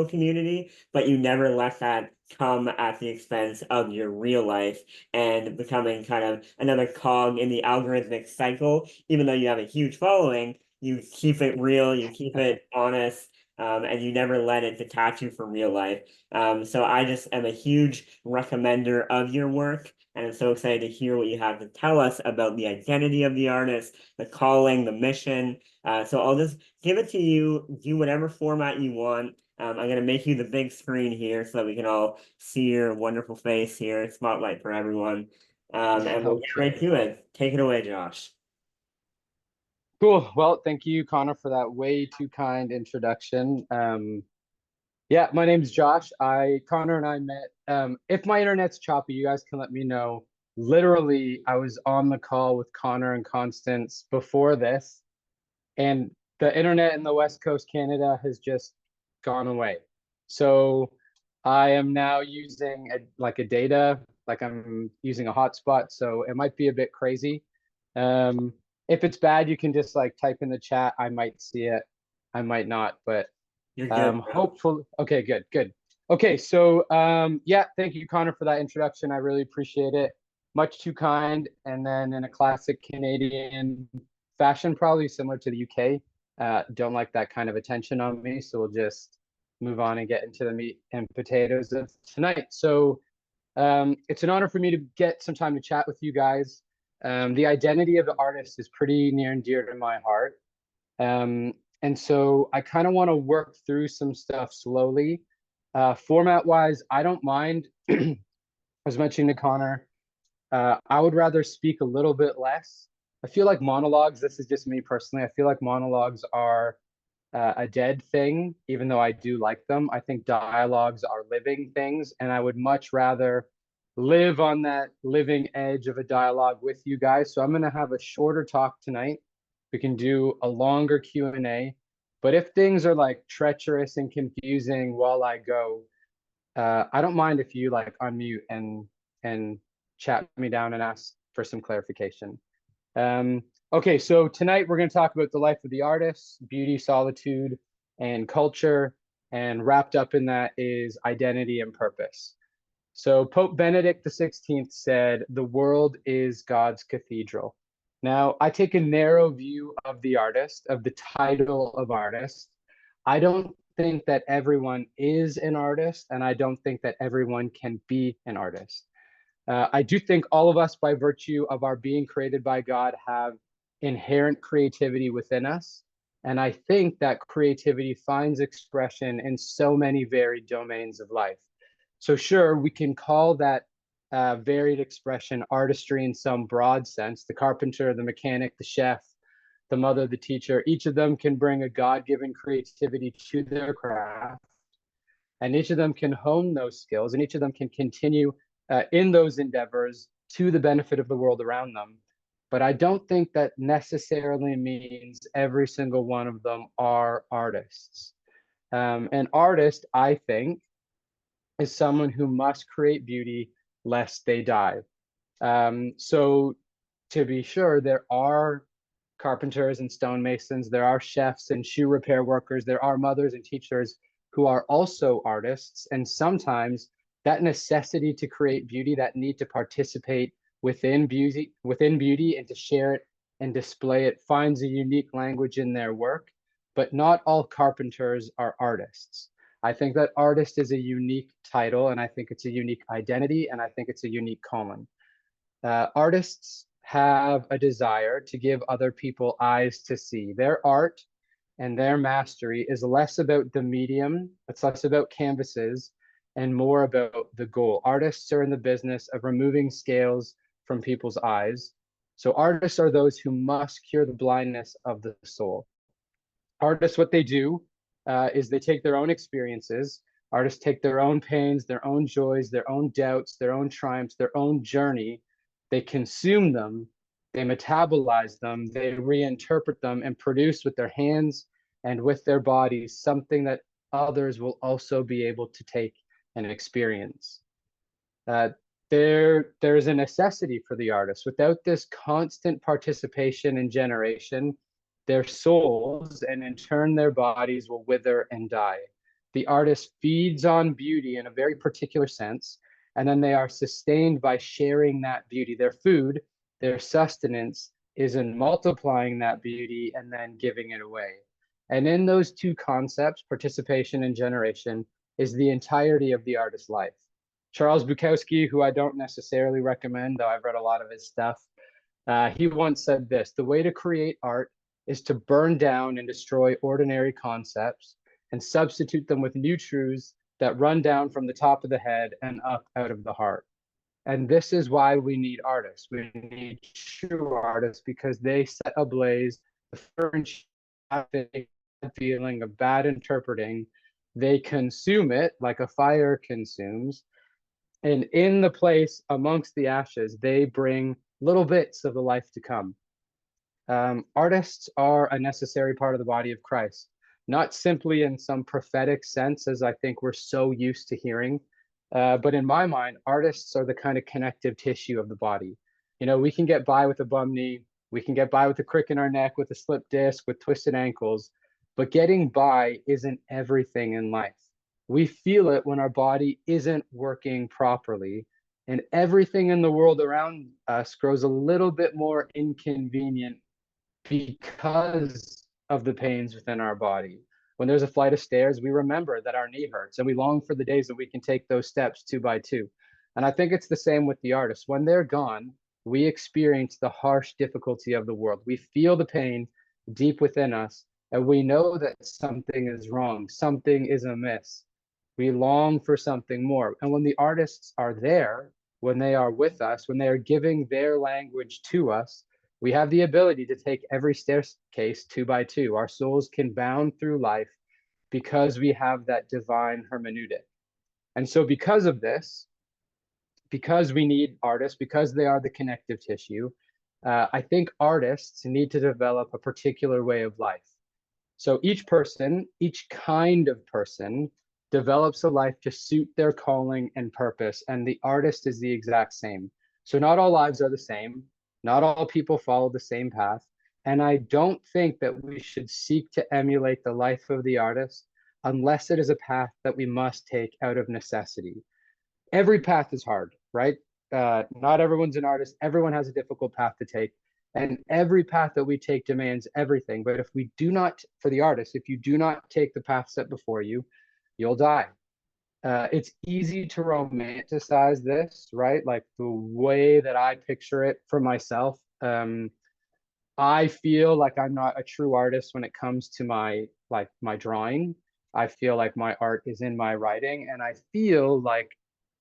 community, but you never let that come at the expense of your real life and becoming kind of another cog in the algorithmic cycle. Even though you have a huge following, you keep it real, you keep it honest, and you never let it detach you from real life. So I just am a huge recommender of your work, and I'm so excited to hear what you have to tell us about the identity of the artist, the calling, the mission. So I'll just give it to you, do whatever format you want. I'm going to make you the big screen here so that we can all see your wonderful face here. Spotlight for everyone. And we'll get right Okay. to it. Take it away, Josh. Cool. Well, thank you, Connor, for that way too kind introduction. Yeah, my name's Josh. Connor and I met. If my internet's choppy, you guys can let me know. Literally, I was on the call with Connor and Constance before this, and the internet in the West Coast Canada has just gone away. So I am now using a data, like I'm using a hotspot. So it might be a bit crazy. Um, if it's bad, you can just like type in the chat. I might see it, I might not, but You're good, bro. hopefully. Okay, good, good. Okay, so yeah, thank you, Connor, for that introduction. I really appreciate it. Much too kind. And then in a classic Canadian fashion, probably similar to the UK. Don't like that kind of attention on me, so we'll just move on and get into the meat and potatoes of tonight. So it's an honor for me to get some time to chat with you guys. The identity of the artist is pretty near and dear to my heart. Um, and so I kind of want to work through some stuff slowly. Format wise, I don't mind. I was mentioning to Connor, I would rather speak a little bit less. I feel like monologues, this is just me personally, I feel like monologues are a dead thing, even though I do like them. I think dialogues are living things, and I would much rather live on that living edge of a dialogue with you guys. So I'm going to have a shorter talk tonight. We can do a longer Q&A. But if things are like treacherous and confusing while I go, I don't mind if you like unmute and chat me down and ask for some clarification. Okay, so tonight we're going to talk about the life of the artist, beauty, solitude, and culture. And wrapped up in that is identity and purpose. So Pope Benedict XVI said, "The world is God's cathedral." Now, I take a narrow view of the artist, of the title of artist. I don't think that everyone is an artist, and I don't think that everyone can be an artist. I do think all of us, by virtue of our being created by God, have inherent creativity within us. And I think that creativity finds expression in so many varied domains of life. So, sure, we can call that varied expression artistry in some broad sense. The carpenter, the mechanic, the chef, the mother, the teacher, each of them can bring a God given creativity to their craft. And each of them can hone those skills, and each of them can continue in those endeavors to the benefit of the world around them. But I don't think that necessarily means every single one of them are artists. An artist, I think, is someone who must create beauty lest they die. So, to be sure, there are carpenters and stonemasons, there are chefs and shoe repair workers, there are mothers and teachers who are also artists. And sometimes that necessity to create beauty, that need to participate within beauty and to share it and display it finds a unique language in their work. But not all carpenters are artists. I think that artist is a unique title, and I think it's a unique identity, and I think it's a unique calling. Artists have a desire to give other people eyes to see. Their art and their mastery is less about the medium, it's less about canvases, and more about the goal. Artists are in the business of removing scales from people's eyes. So, artists are those who must cure the blindness of the soul. Artists, what they do is they take their own experiences. Artists take their own pains, their own joys, their own doubts, their own triumphs, their own journey. They consume them, they metabolize them, they reinterpret them, and produce with their hands and with their bodies something that others will also be able to take and experience. Uh, there's a necessity for the artist. Without this constant participation and generation, their souls and in turn their bodies will wither and die. The artist feeds on beauty in a very particular sense, and then they are sustained by sharing that beauty. Their food, their sustenance is in multiplying that beauty and then giving it away. And in those two concepts, participation and generation, is the entirety of the artist's life. Charles Bukowski, who I don't necessarily recommend, though I've read a lot of his stuff, he once said this: the way to create art is to burn down and destroy ordinary concepts and substitute them with new truths that run down from the top of the head and up out of the heart. And this is why we need artists. We need true artists because they set ablaze the furniture feeling of bad interpreting. They consume it like a fire consumes. And in the place amongst the ashes, they bring little bits of the life to come. Artists are a necessary part of the body of Christ, not simply in some prophetic sense, as I think we're so used to hearing, but in my mind, artists are the kind of connective tissue of the body. You know, we can get by with a bum knee, we can get by with a crick in our neck, with a slip disc, with twisted ankles, but getting by isn't everything in life. We feel it when our body isn't working properly, and everything in the world around us grows a little bit more inconvenient because of the pains within our body. When there's a flight of stairs, we remember that our knee hurts and we long for the days that we can take those steps two by two. And I think it's the same with the artists. When they're gone, we experience the harsh difficulty of the world. We feel the pain deep within us, and we know that something is wrong, something is amiss. We long for something more. And when the artists are there, when they are with us, when they are giving their language to us, we have the ability to take every staircase two by two. Our souls can bound through life because we have that divine hermeneutic. And so, because of this, because we need artists, because they are the connective tissue, I think artists need to develop a particular way of life. So each person, each kind of person, develops a life to suit their calling and purpose, and the artist is the exact same. So not all lives are the same, not all people follow the same path, and I don't think that we should seek to emulate the life of the artist unless it is a path that we must take out of necessity. Every path is hard, right? Not everyone's an artist. Everyone has a difficult path to take. And every path that we take demands everything. But if we do not, for the artist, if you do not take the path set before you, you'll die. It's easy to romanticize this, right? Like the way that I picture it for myself. I feel like I'm not a true artist when it comes to my drawing. I feel like my art is in my writing, and I feel like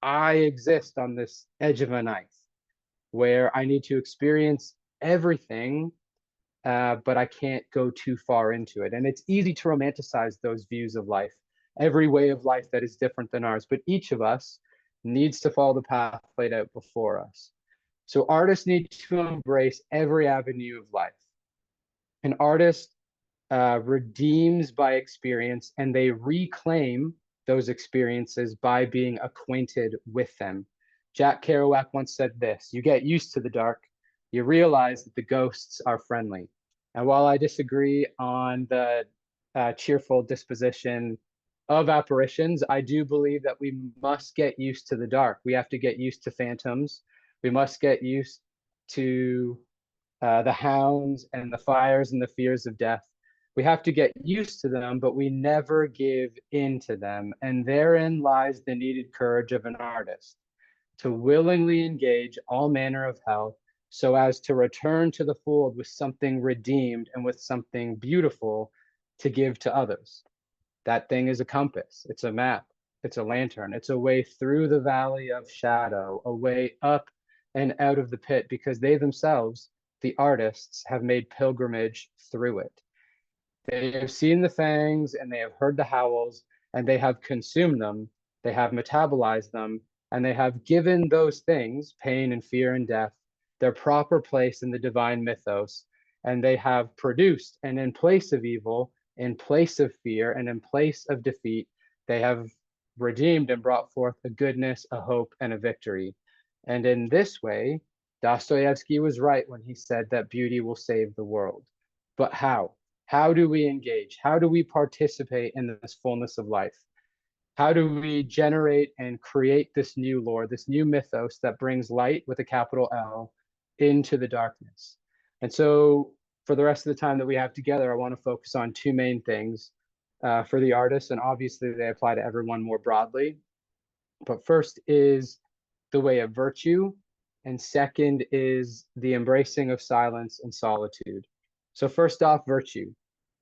I exist on this edge of a knife where I need to experience everything, but I can't go too far into it. And it's easy to romanticize those views of life, every way of life that is different than ours, but each of us needs to follow the path laid out before us. So artists need to embrace every avenue of life. An artist redeems by experience, and they reclaim those experiences by being acquainted with them. Jack Kerouac once said this: you get used to the dark, you realize that the ghosts are friendly. And while I disagree on the cheerful disposition of apparitions, I do believe that we must get used to the dark. We have to get used to phantoms. We must get used to the hounds and the fires and the fears of death. We have to get used to them, but we never give in to them. And therein lies the needed courage of an artist, to willingly engage all manner of hell so as to return to the fold with something redeemed and with something beautiful to give to others. That thing is a compass, it's a map, it's a lantern, it's a way through the valley of shadow, a way up and out of the pit, because they themselves, the artists, have made pilgrimage through it. They have seen the fangs and they have heard the howls, and they have consumed them, they have metabolized them, and they have given those things, pain and fear and death, their proper place in the divine mythos. And they have produced, and in place of evil, in place of fear, and in place of defeat, they have redeemed and brought forth a goodness, a hope, and a victory. And in this way, Dostoevsky was right when he said that beauty will save the world. But how? How do we engage? How do we participate in this fullness of life? How do we generate and create this new lore, this new mythos that brings light with a capital L into the darkness? And so for the rest of the time that we have together, I want to focus on two main things for the artist, and obviously they apply to everyone more broadly. But first is the way of virtue, and second is the embracing of silence and solitude. So first off, virtue.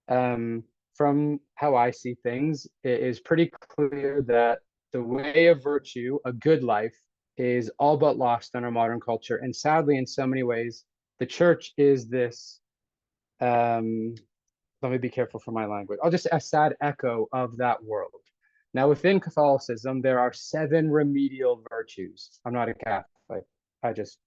From how I see things, it is pretty clear that the way of virtue, a good life, is all but lost in our modern culture. And sadly, in so many ways, the church is this, let me be careful for my language. I'll just a sad echo of that world. Now, within Catholicism, there are 7 remedial virtues. I'm not a Catholic. I just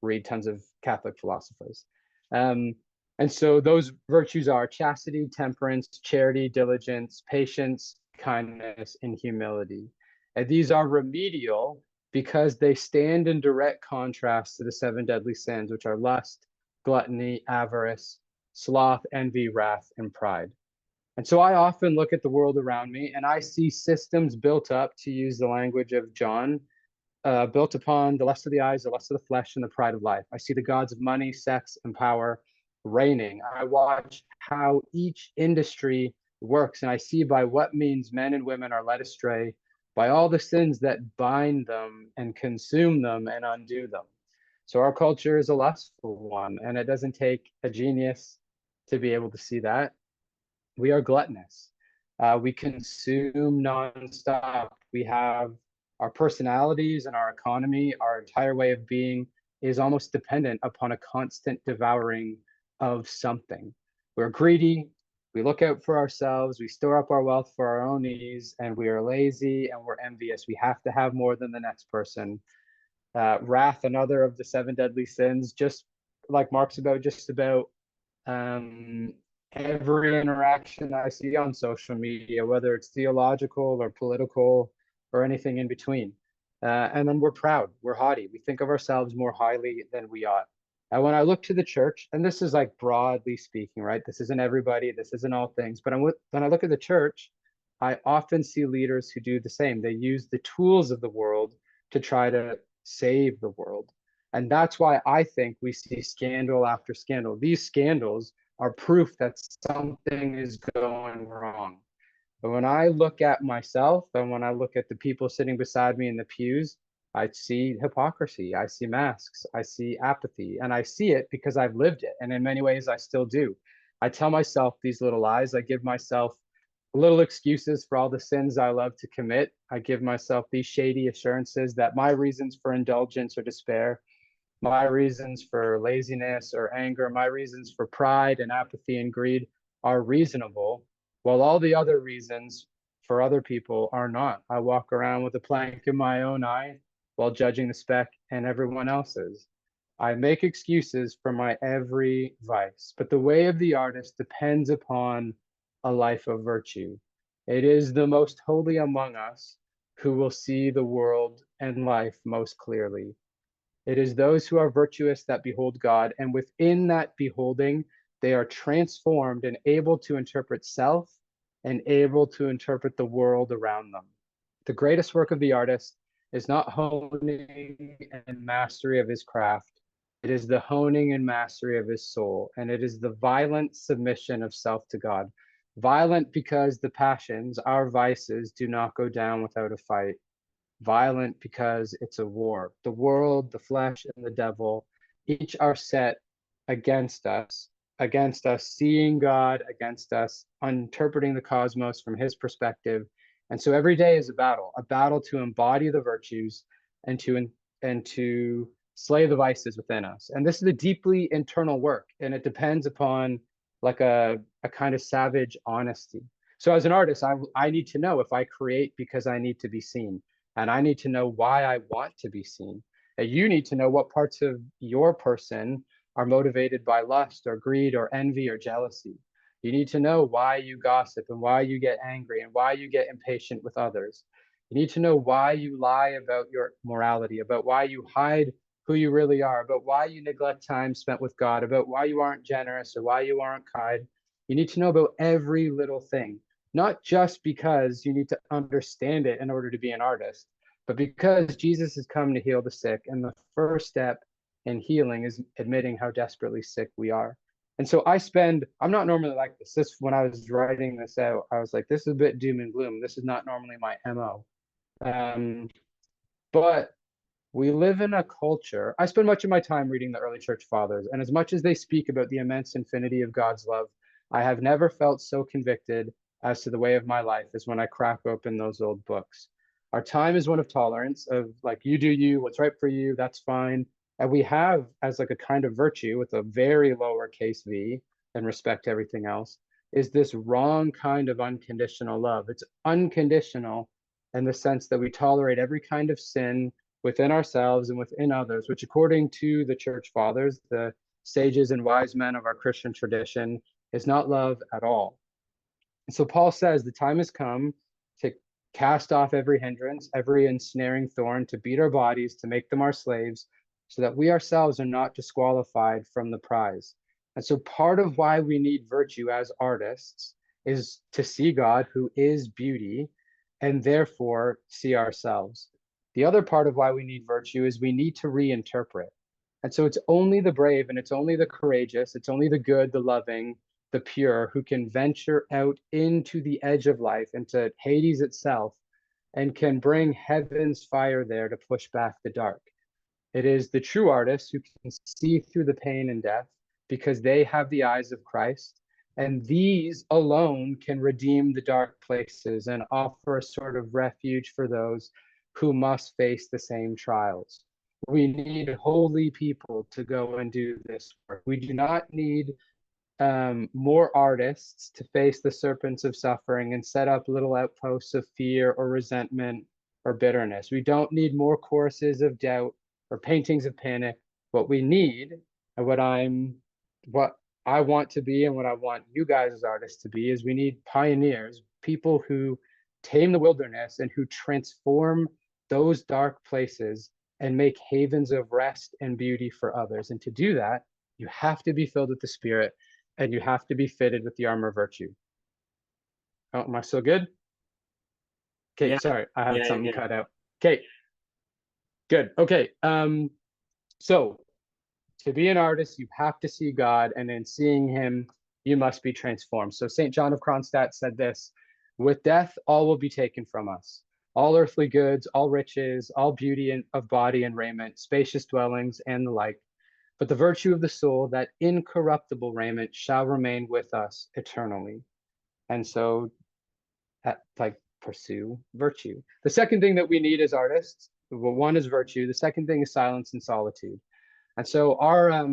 read tons of Catholic philosophers. Um, and so those virtues are chastity, temperance, charity, diligence, patience, kindness, and humility. And these are remedial because they stand in direct contrast to the 7 deadly sins, which are lust, gluttony, avarice, sloth, envy, wrath, and pride. And so I often look at the world around me and I see systems built up, to use the language of John, built upon the lust of the eyes, the lust of the flesh, and the pride of life. I see the gods of money, sex, and power reigning. I watch how each industry works, and I see by what means men and women are led astray by all the sins that bind them and consume them and undo them. So our culture is a lustful one, and it doesn't take a genius to be able to see that. We are gluttonous. We consume nonstop. We have our personalities and our economy, our entire way of being is almost dependent upon a constant devouring of something. We're greedy. We look out for ourselves. We store up our wealth for our own needs, and we are lazy and we're envious. We have to have more than the next person. Wrath, another of the 7 deadly sins, just like Mark's about, just about um, every interaction I see on social media, whether it's theological or political or anything in between. And then we're proud, we're haughty, we think of ourselves more highly than we ought. And when I look to the church, and this is like broadly speaking, right? This isn't everybody, this isn't all things, but when I look at the church, I often see leaders who do the same. They use the tools of the world to try to save the world. And that's why I think we see scandal after scandal. These scandals are proof that something is going wrong. But when I look at myself and when I look at the people sitting beside me in the pews, I see hypocrisy, I see masks, I see apathy, and I see it because I've lived it. And in many ways, I still do. I tell myself these little lies. I give myself little excuses for all the sins I love to commit. I give myself these shady assurances that my reasons for indulgence or despair, my reasons for laziness or anger, my reasons for pride and apathy and greed are reasonable, while all the other reasons for other people are not. I walk around with a plank in my own eye while judging the speck in everyone else's. I make excuses for my every vice, but the way of the artist depends upon a life of virtue. It is the most holy among us who will see the world and life most clearly. It is those who are virtuous that behold God, and within that beholding, they are transformed and able to interpret self and able to interpret the world around them. The greatest work of the artist is not honing and mastery of his craft. It is the honing and mastery of his soul, and it is the violent submission of self to God. Violent because the passions, our vices, do not go down without a fight. Violent because it's a war. The world, the flesh, and the devil each are set against us seeing God, against us interpreting the cosmos from his perspective. And so every day is a battle to embody the virtues and to slay the vices within us. And this is a deeply internal work, and it depends upon like a kind of savage honesty. So as an artist, I need to know if I create because I need to be seen, and I need to know why I want to be seen. And you need to know what parts of your person are motivated by lust or greed or envy or jealousy. You need to know why you gossip and why you get angry and why you get impatient with others. You need to know why you lie about your morality, about why you hide who you really are, about why you neglect time spent with God, about why you aren't generous or why you aren't kind. You need to know about every little thing. not just because you need to understand it in order to be an artist, but because Jesus has come to heal the sick. And the first step in healing is admitting how desperately sick we are. And so I'm not normally like this. When I was writing this out, I was like, this is a bit doom and gloom. This is not normally my MO. But we live in a culture. I spend much of my time reading the early church fathers, and as much as they speak about the immense infinity of God's love, I have never felt so convicted as to the way of my life as when I crack open those old books. Our time is one of tolerance, of like, you do you, what's right for you, that's fine. And we have, as like a kind of virtue with a very lowercase v and respect to everything else, is this wrong kind of unconditional love. It's unconditional in the sense that we tolerate every kind of sin within ourselves and within others, which according to the church fathers, the sages and wise men of our Christian tradition, is not love at all. And so Paul says the time has come to cast off every hindrance, every ensnaring thorn, to beat our bodies, to make them our slaves, so that we ourselves are not disqualified from the prize. And so part of why we need virtue as artists is to see God, who is beauty, and therefore see ourselves. The other part of why we need virtue is we need to reinterpret. And so it's only the brave and it's only the courageous, it's only the good, the loving, the pure who can venture out into the edge of life, into Hades itself, and can bring heaven's fire there to push back the dark. It is the true artists who can see through the pain and death because they have the eyes of Christ. And these alone can redeem the dark places and offer a sort of refuge for those who must face the same trials. We need holy people to go and do this work. We do not need more artists to face the serpents of suffering and set up little outposts of fear or resentment or bitterness. We don't need more choruses of doubt or paintings of panic. What we need, and what I want to be, and what I want you guys as artists to be, is we need pioneers, people who tame the wilderness and who transform those dark places and make havens of rest and beauty for others. And to do that, you have to be filled with the Spirit and you have to be fitted with the armor of virtue. Oh, am I still good? Okay, Yeah, sorry, I had yeah, something you're good. cut out. Okay, good. Okay, so to be an artist, you have to see God, and in seeing him, you must be transformed. So St. John of Kronstadt said this: with death, all will be taken from us. All earthly goods, all riches, all beauty of body and raiment, spacious dwellings, and the like. But the virtue of the soul, that incorruptible raiment, shall remain with us eternally. And so, like, pursue virtue. The second thing that we need as artists, well, one is virtue. The second thing is silence and solitude. And so our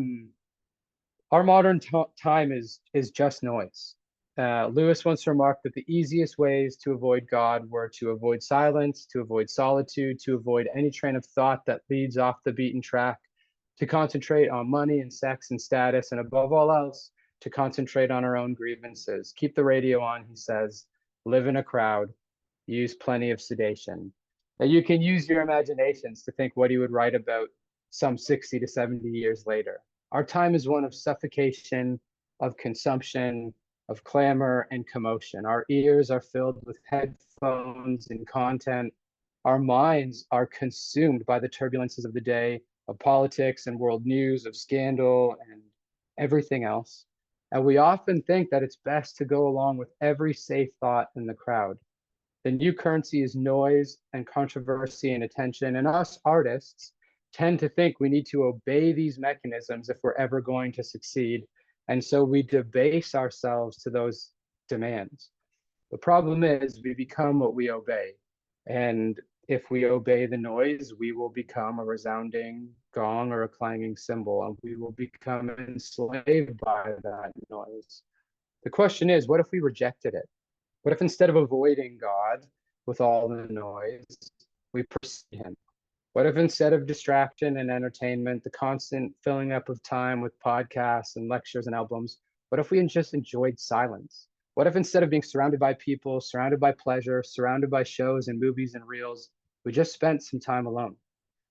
modern time is just noise. Lewis once remarked that the easiest ways to avoid God were to avoid silence, to avoid solitude, to avoid any train of thought that leads off the beaten track, to concentrate on money and sex and status, and above all else, to concentrate on our own grievances. Keep the radio on, he says, live in a crowd, use plenty of sedation. Now you can use your imaginations to think what he would write about some 60 to 70 years later. Our time is one of suffocation, of consumption, of clamor and commotion. Our ears are filled with headphones and content. Our minds are consumed by the turbulences of the day, of politics and world news, of scandal and everything else. And we often think that it's best to go along with every safe thought in the crowd. The new currency is noise and controversy and attention. And us artists tend to think we need to obey these mechanisms if we're ever going to succeed. And so we debase ourselves to those demands. The problem is we become what we obey. And if we obey the noise, we will become a resounding gong or a clanging cymbal, and we will become enslaved by that noise. The question is, what if we rejected it? What if instead of avoiding God with all the noise, we pursue him? What if instead of distraction and entertainment, the constant filling up of time with podcasts and lectures and albums, what if we just enjoyed silence? What if instead of being surrounded by people, surrounded by pleasure, surrounded by shows and movies and reels, we just spent some time alone?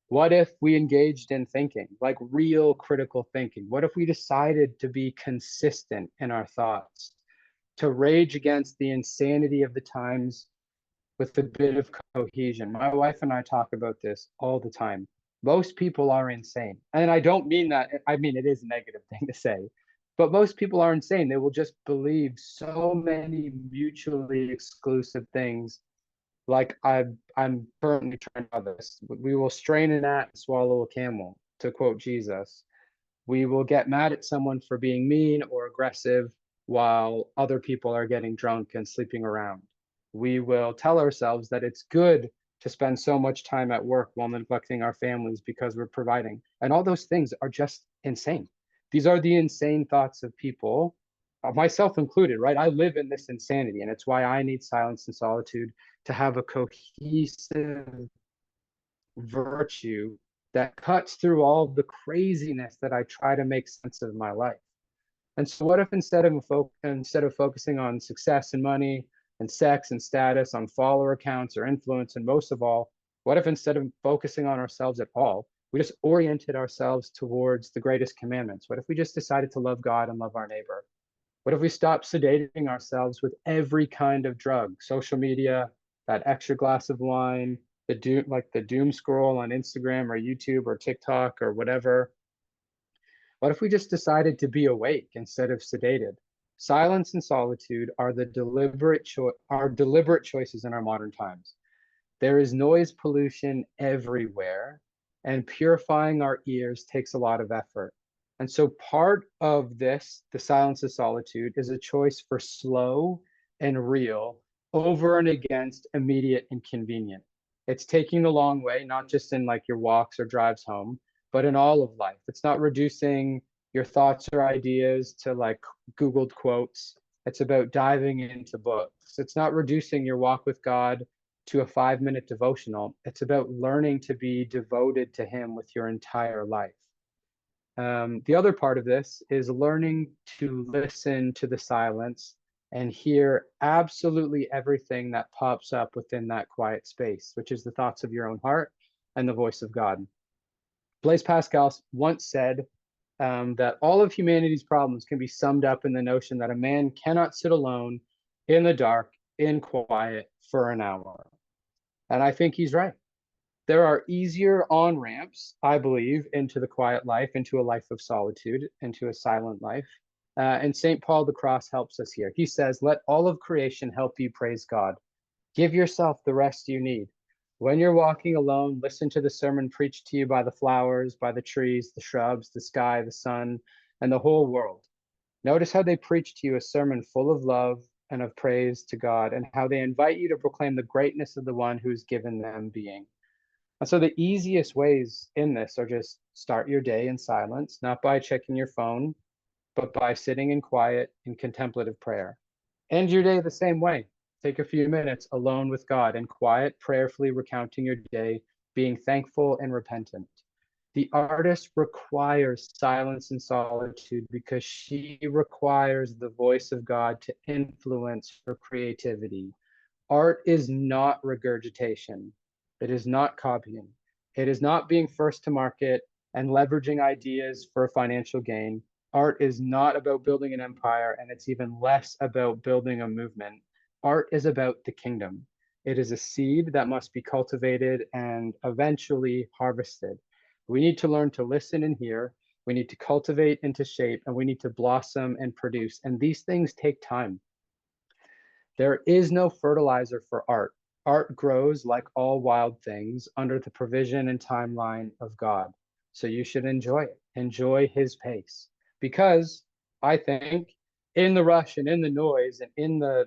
What if we engaged in thinking, like real critical thinking? What if we decided to be consistent in our thoughts, to rage against the insanity of the times with a bit of cohesion. My wife and I talk about this all the time. Most people are insane. And I don't mean that, I mean, it is a negative thing to say, but most people are insane. They will just believe so many mutually exclusive things. Like I'm currently trying to do this. We will strain a gnat and swallow a camel, to quote Jesus. We will get mad at someone for being mean or aggressive while other people are getting drunk and sleeping around. We will tell ourselves that it's good to spend so much time at work while neglecting our families because we're providing. And all those things are just insane. These are the insane thoughts of people, myself included, right? I live in this insanity, and it's why I need silence and solitude to have a cohesive virtue that cuts through all the craziness that I try to make sense of my life. And so what if instead of focusing on success and money and sex and status, on follower accounts or influence, and most of all, what if instead of focusing on ourselves at all, we just oriented ourselves towards the greatest commandments? What if we just decided to love God and love our neighbor? What if we stopped sedating ourselves with every kind of drug, social media, that extra glass of wine, the doom scroll on Instagram or YouTube or TikTok or whatever? What if we just decided to be awake instead of sedated? Silence and solitude are deliberate choices in our modern times. There is noise pollution everywhere, and purifying our ears takes a lot of effort. And so part of this, the silence of solitude, is a choice for slow and real over and against immediate and convenient. It's taking the long way, not just in like your walks or drives home, but in all of life. It's not reducing your thoughts or ideas to like Googled quotes. It's about diving into books. It's not reducing your walk with God to a 5-minute devotional. It's about learning to be devoted to Him with your entire life. The other part of this is learning to listen to the silence and hear absolutely everything that pops up within that quiet space, which is the thoughts of your own heart and the voice of God. Blaise Pascal once said that all of humanity's problems can be summed up in the notion that a man cannot sit alone in the dark, in quiet for an hour. And I think he's right. There are easier on ramps, I believe, into the quiet life, into a life of solitude, into a silent life. And St. Paul the Cross helps us here. He says, let all of creation help you praise God. Give yourself the rest you need. When you're walking alone, listen to the sermon preached to you by the flowers, by the trees, the shrubs, the sky, the sun, and the whole world. Notice how they preach to you a sermon full of love and of praise to God, and how they invite you to proclaim the greatness of the one who's given them being. And so the easiest ways in this are just start your day in silence, not by checking your phone, but by sitting in quiet in contemplative prayer. End your day the same way. Take a few minutes alone with God in quiet, prayerfully recounting your day, being thankful and repentant. The artist requires silence and solitude because she requires the voice of God to influence her creativity. Art is not regurgitation. It is not copying. It is not being first to market and leveraging ideas for financial gain. Art is not about building an empire, and it's even less about building a movement. Art is about the kingdom. It is a seed that must be cultivated and eventually harvested. We need to learn to listen and hear. We need to cultivate into shape, and we need to blossom and produce. And these things take time. There is no fertilizer for art. Art grows like all wild things under the provision and timeline of God. So you should enjoy it. Enjoy His pace. Because I think in the rush and in the noise and in the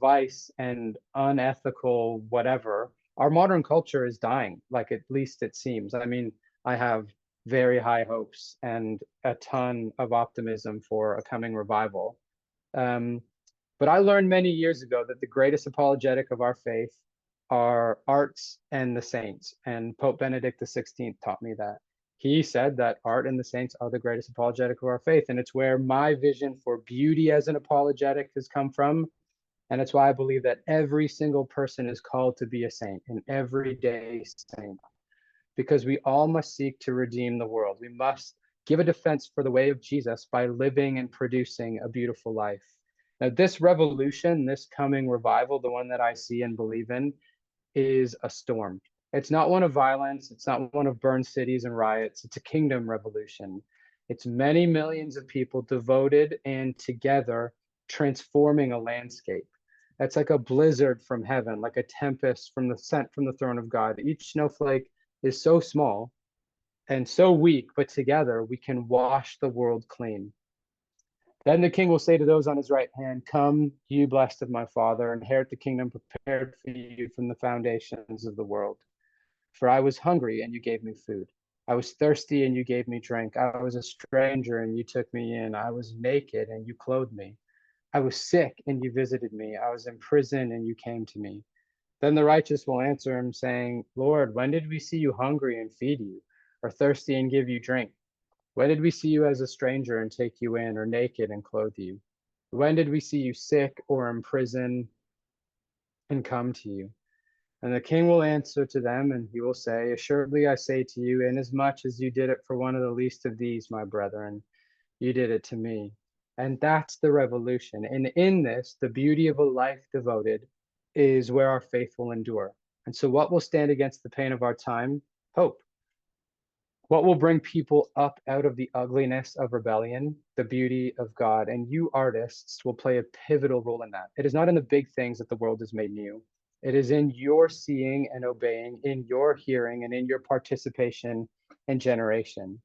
vice and unethical whatever, our modern culture is dying, like at least it seems. I mean, I have very high hopes and a ton of optimism for a coming revival. But I learned many years ago that the greatest apologetic of our faith are arts and the saints. And Pope Benedict XVI taught me that. He said that art and the saints are the greatest apologetic of our faith. And it's where my vision for beauty as an apologetic has come from. And it's why I believe that every single person is called to be a saint, an everyday saint, because we all must seek to redeem the world. We must give a defense for the way of Jesus by living and producing a beautiful life. Now, this revolution, this coming revival, the one that I see and believe in, is a storm. It's not one of violence. It's not one of burned cities and riots. It's a kingdom revolution. It's many millions of people devoted and together transforming a landscape. It's like a blizzard from heaven, like a tempest from the sent from the throne of God. Each snowflake is so small and so weak, but together we can wash the world clean. Then the king will say to those on his right hand, come, you blessed of my father, inherit the kingdom prepared for you from the foundations of the world. For I was hungry, and you gave me food. I was thirsty, and you gave me drink. I was a stranger, and you took me in. I was naked, and you clothed me. I was sick, and you visited me. I was in prison, and you came to me. Then the righteous will answer him, saying, Lord, when did we see you hungry and feed you, or thirsty and give you drink? When did we see you as a stranger and take you in, or naked and clothe you? When did we see you sick or in prison and come to you? And the king will answer to them, and he will say, assuredly I say to you, inasmuch as you did it for one of the least of these, my brethren, you did it to me. And that's the revolution. And in this, the beauty of a life devoted is where our faith will endure. And so, what will stand against the pain of our time? Hope. What will bring people up out of the ugliness of rebellion? The beauty of God. And you artists will play a pivotal role in that. It is not in the big things that the world is made new. It is in your seeing and obeying, in your hearing and in your participation and generation.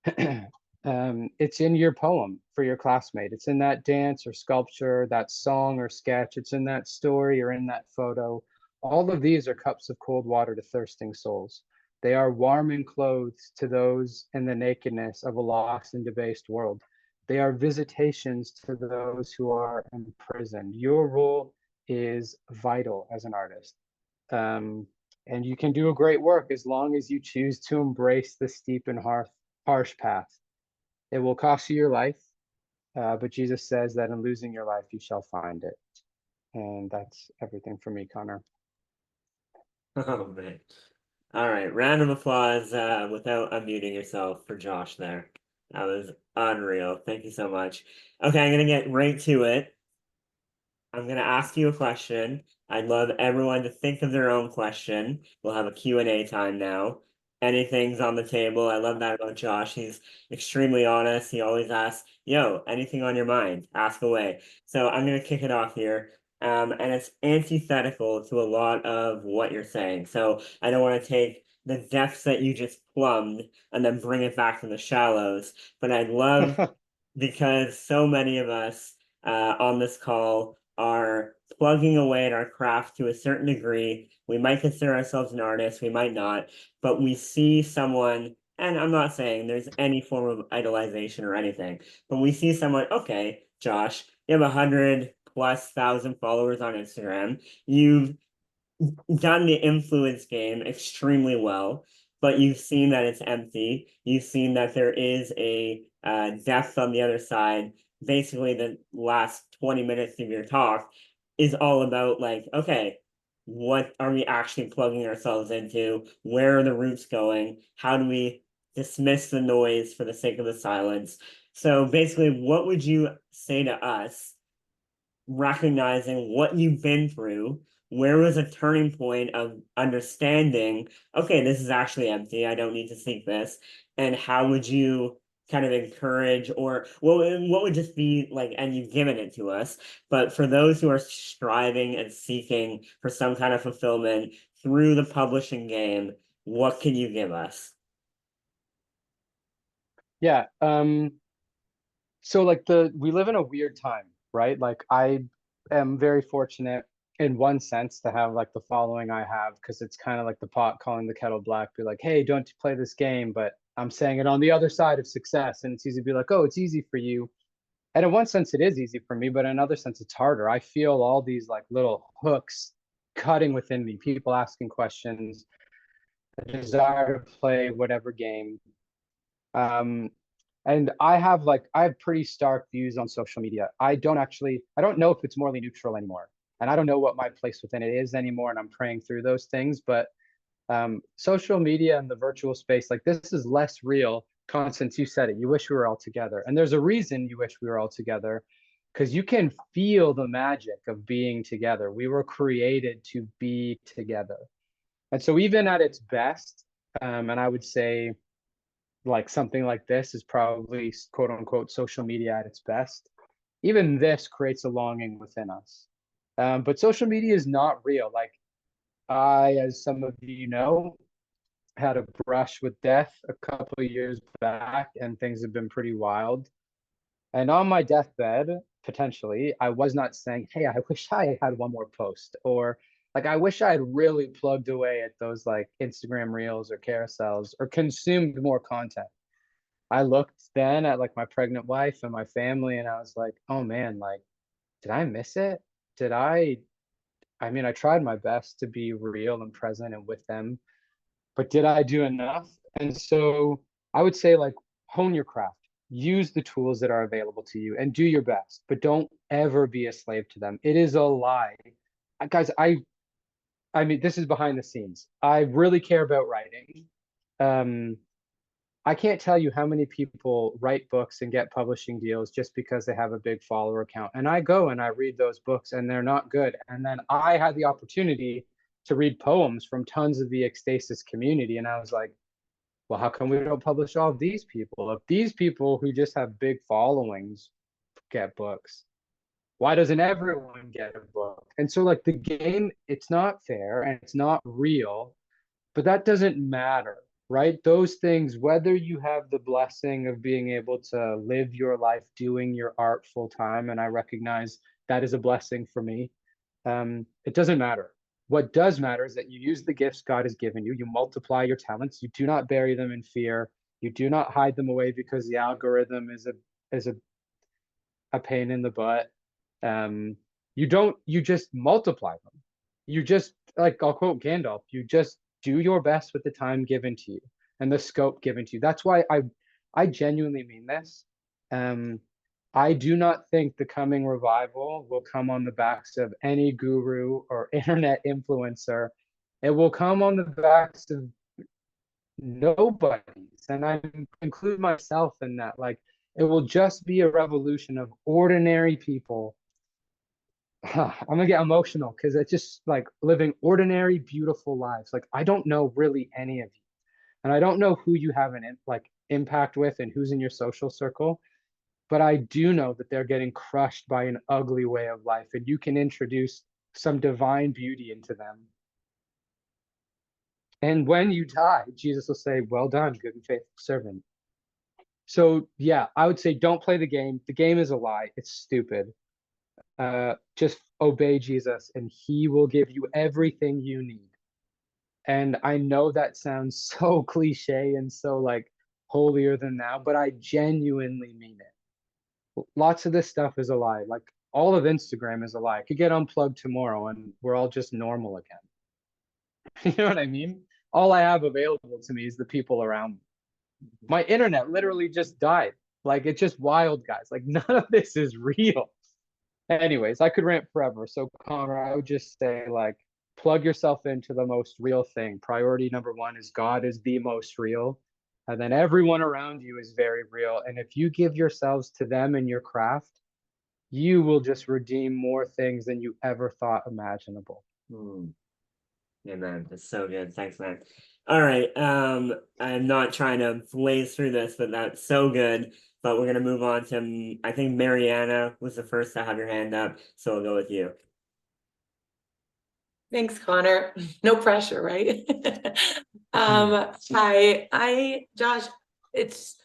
It's in your poem for your classmate. It's in that dance or sculpture, that song or sketch. It's in that story or in that photo. All of these are cups of cold water to thirsting souls. They are warming clothes to those in the nakedness of a lost and debased world. They are visitations to those who are imprisoned. Your role is vital as an artist. And you can do a great work as long as you choose to embrace the steep and harsh path. It will cost you your life, but Jesus says that in losing your life, you shall find it. And that's everything for me, Connor. Oh man. All right, round of applause without unmuting yourself for Josh there. That was unreal. Thank you so much. Okay, I'm gonna get right to it. I'm gonna ask you a question. I'd love everyone to think of their own question. We'll have a Q&A time now. Anything's on the table. I love that about Josh. He's extremely honest. He always asks, yo, anything on your mind? Ask away. So I'm gonna kick it off here. And it's antithetical to a lot of what you're saying. So I don't want to take the depths that you just plumbed and then bring it back to the shallows. But I'd love, because so many of us on this call are plugging away at our craft to a certain degree. We might consider ourselves an artist, we might not, but we see someone, and I'm not saying there's any form of idolization or anything, but we see someone, okay, Josh, you have 100+ thousand followers on Instagram. You've done the influence game extremely well, but you've seen that it's empty. You've seen that there is a depth on the other side. Basically, the last 20 minutes of your talk is all about like, okay, what are we actually plugging ourselves into? Where are the roots going? How do we dismiss the noise for the sake of the silence? So basically, what would you say to us recognizing what you've been through? Where was a turning point of understanding, okay, this is actually empty, I don't need to seek this? And how would you kind of encourage, or what would just be like, and you've given it to us, but for those who are striving and seeking for some kind of fulfillment through the publishing game, what can you give us? Yeah. So like we live in a weird time, right? Like I am very fortunate in one sense to have like the following I have, because it's kind of like the pot calling the kettle black, be like, hey, don't play this game, but I'm saying it on the other side of success. And it's easy to be like, oh, it's easy for you. And in one sense it is easy for me, but in another sense it's harder. I feel all these like little hooks cutting within me, people asking questions, a desire to play whatever game. Um, and I have pretty stark views on social media. I don't know if it's morally neutral anymore. And I don't know what my place within it is anymore. And I'm praying through those things. But social media and the virtual space, like this is less real Constance, you said it. You wish we were all together. And there's a reason you wish we were all together, because you can feel the magic of being together. We were created to be together. And so even at its best, and I would say like something like this is probably quote unquote social media at its best. Even this creates a longing within us. But social media is not real. Like I, as some of you know, had a brush with death a couple of years back, and things have been pretty wild. And on my deathbed, potentially, I was not saying, hey, I wish I had one more post, or like, I wish I had really plugged away at those like Instagram reels or carousels or consumed more content. I looked then at like my pregnant wife and my family, and I was like, oh man, like, did I miss it? Did I mean, I tried my best to be real and present and with them, but did I do enough? And so I would say, like, hone your craft, use the tools that are available to you, and do your best, but don't ever be a slave to them. It is a lie. Guys, I mean, this is behind the scenes. I really care about writing. Um, I can't tell you how many people write books and get publishing deals just because they have a big follower count. And I go and I read those books and they're not good. And then I had the opportunity to read poems from tons of the Ekstasis community. And I was like, well, how come we don't publish all of these people? If these people who just have big followings get books, why doesn't everyone get a book? And so, like, the game, it's not fair and it's not real, but that doesn't matter, right? Those things, whether you have the blessing of being able to live your life doing your art full time, and I recognize that is a blessing for me, it doesn't matter. What does matter is that you use the gifts God has given you, you multiply your talents, you do not bury them in fear, you do not hide them away because the algorithm is a pain in the butt. You don't, you just multiply them. You just, like, I'll quote Gandalf, you just do your best with the time given to you and the scope given to you. That's why I genuinely mean this. I do not think the coming revival will come on the backs of any guru or internet influencer. It will come on the backs of nobodies, and I include myself in that. Like, it will just be a revolution of ordinary people. I'm gonna get emotional because it's just like living ordinary, beautiful lives. Like, I don't know really any of you, and I don't know who you have an like impact with and who's in your social circle, but I do know that they're getting crushed by an ugly way of life, and you can introduce some divine beauty into them. And when you die, Jesus will say, well done, good and faithful servant. So yeah, I would say don't play the game. The game is a lie. It's stupid. Just obey Jesus and he will give you everything you need. And I know that sounds so cliche and so like holier than thou, but I genuinely mean it. Lots of this stuff is a lie. Like, all of Instagram is a lie. It could get unplugged tomorrow and we're all just normal again. You know what I mean? All I have available to me is the people around me. My internet literally just died. Like, it's just wild, guys. Like, none of this is real. Anyways, I could rant forever. So, Connor, I would just say, like, plug yourself into the most real thing. Priority number one is God is the most real. And then everyone around you is very real. And if you give yourselves to them and your craft, you will just redeem more things than you ever thought imaginable. Amen. That's so good. Thanks, man. All right. I'm not trying to blaze through this, but that's so good. But we're gonna move on to, I think Mariana was the first to have your hand up, so I'll go with you. Thanks, Connor. No pressure, right? Josh, it's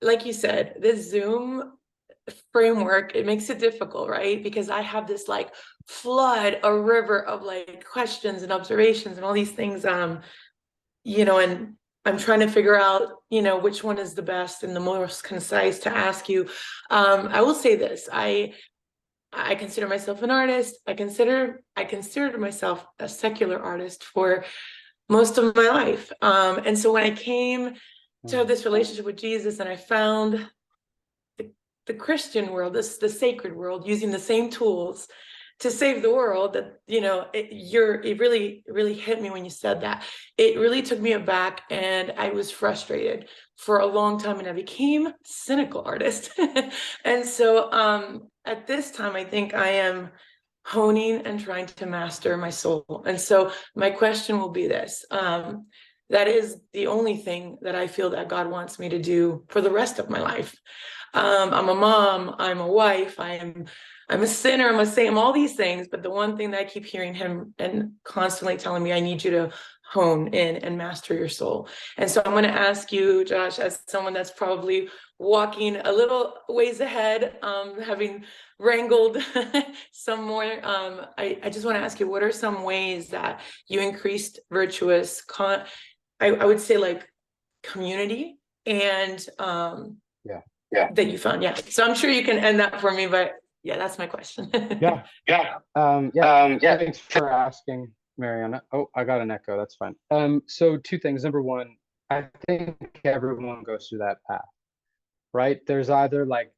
like you said, this Zoom framework, it makes it difficult, right? Because I have this like flood, a river of like questions and observations and all these things, you know, and I'm trying to figure out, you know, which one is the best and the most concise to ask you. I will say this, I consider myself an artist. I considered myself a secular artist for most of my life. And so when I came to have this relationship with Jesus and I found the Christian world, the sacred world, using the same tools to save the world, that, you know, it really hit me when you said that. It really took me aback, and I was frustrated for a long time, and I became cynical artist. And so at this time, I think I am honing and trying to master my soul. And so my question will be this. That is the only thing that I feel that God wants me to do for the rest of my life. I'm a mom, I'm a wife, I'm a sinner, I'm a saint, I'm all these things, but the one thing that I keep hearing him and constantly telling me, I need you to hone in and master your soul. And so I'm going to ask you, Josh, as someone that's probably walking a little ways ahead, having wrangled some more, I just want to ask you, what are some ways that you increased virtuous, I would say, like, community and Yeah. that you found? Yeah. So I'm sure you can end that for me, but yeah, that's my question. Yeah. Yeah. Thanks for asking, Mariana. Oh, I got an echo. That's fine. So two things. Number one, I think everyone goes through that path, right? There's either like,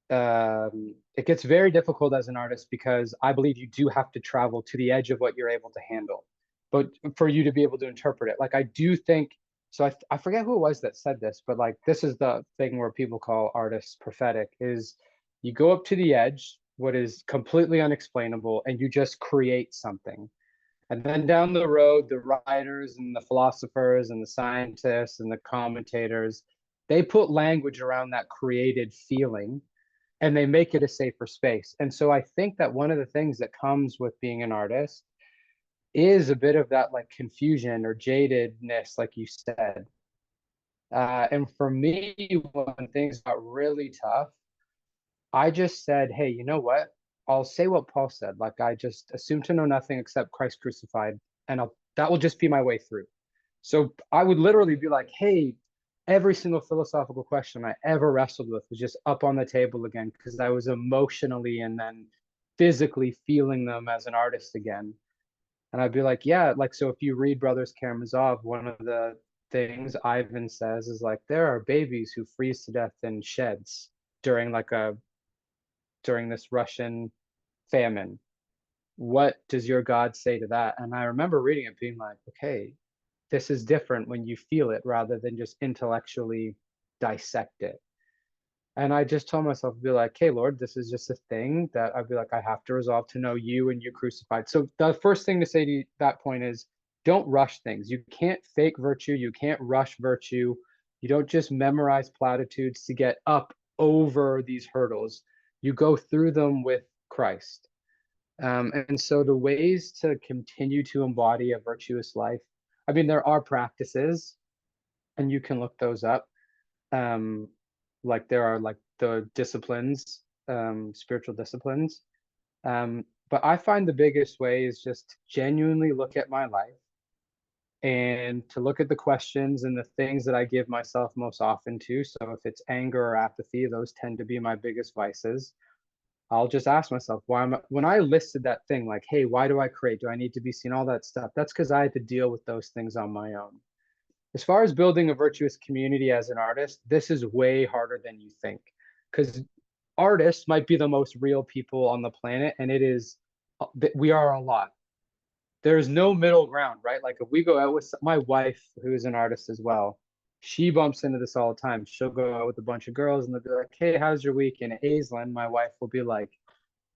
it gets very difficult as an artist because I believe you do have to travel to the edge of what you're able to handle, but for you to be able to interpret it. Like, I do think, so I forget who it was that said this, but like, this is the thing where people call artists prophetic, is you go up to the edge, what is completely unexplainable, and you just create something. And then down the road, the writers and the philosophers and the scientists and the commentators, they put language around that created feeling, and they make it a safer space. And so I think that one of the things that comes with being an artist is a bit of that like confusion or jadedness, like you said. And for me, when things got really tough, I just said, hey, you know what? I'll say what Paul said. Like, I just assume to know nothing except Christ crucified, and that will just be my way through. So I would literally be like, hey, every single philosophical question I ever wrestled with was just up on the table again, because I was emotionally and then physically feeling them as an artist again. And I'd be like, yeah, like, so if you read Brothers Karamazov, one of the things Ivan says is like, there are babies who freeze to death in sheds during this Russian famine. What does your God say to that? And I remember reading it being like, okay, this is different when you feel it rather than just intellectually dissect it. And I just told myself, be like, hey, Lord, this is just a thing that I'd be like, I have to resolve to know you and you crucified. So the first thing to say to that point is, don't rush things. You can't fake virtue. You can't rush virtue. You don't just memorize platitudes to get up over these hurdles. You go through them with Christ. And so the ways to continue to embody a virtuous life, I mean, there are practices, and you can look those up. Like, there are like the disciplines, spiritual disciplines. But I find the biggest way is just to genuinely look at my life and to look at the questions and the things that I give myself most often to. So if it's anger or apathy, those tend to be my biggest vices. I'll just ask myself, when I listed that thing, like, hey, why do I create? Do I need to be seen? All that stuff. That's because I had to deal with those things on my own. As far as building a virtuous community as an artist, this is way harder than you think, because artists might be the most real people on the planet, and we are a lot. There's no middle ground, right? Like, if we go out with my wife, who is an artist as well, she bumps into this all the time. She'll go out with a bunch of girls and they'll be like, hey, how's your week? And Aislinn, my wife, will be like,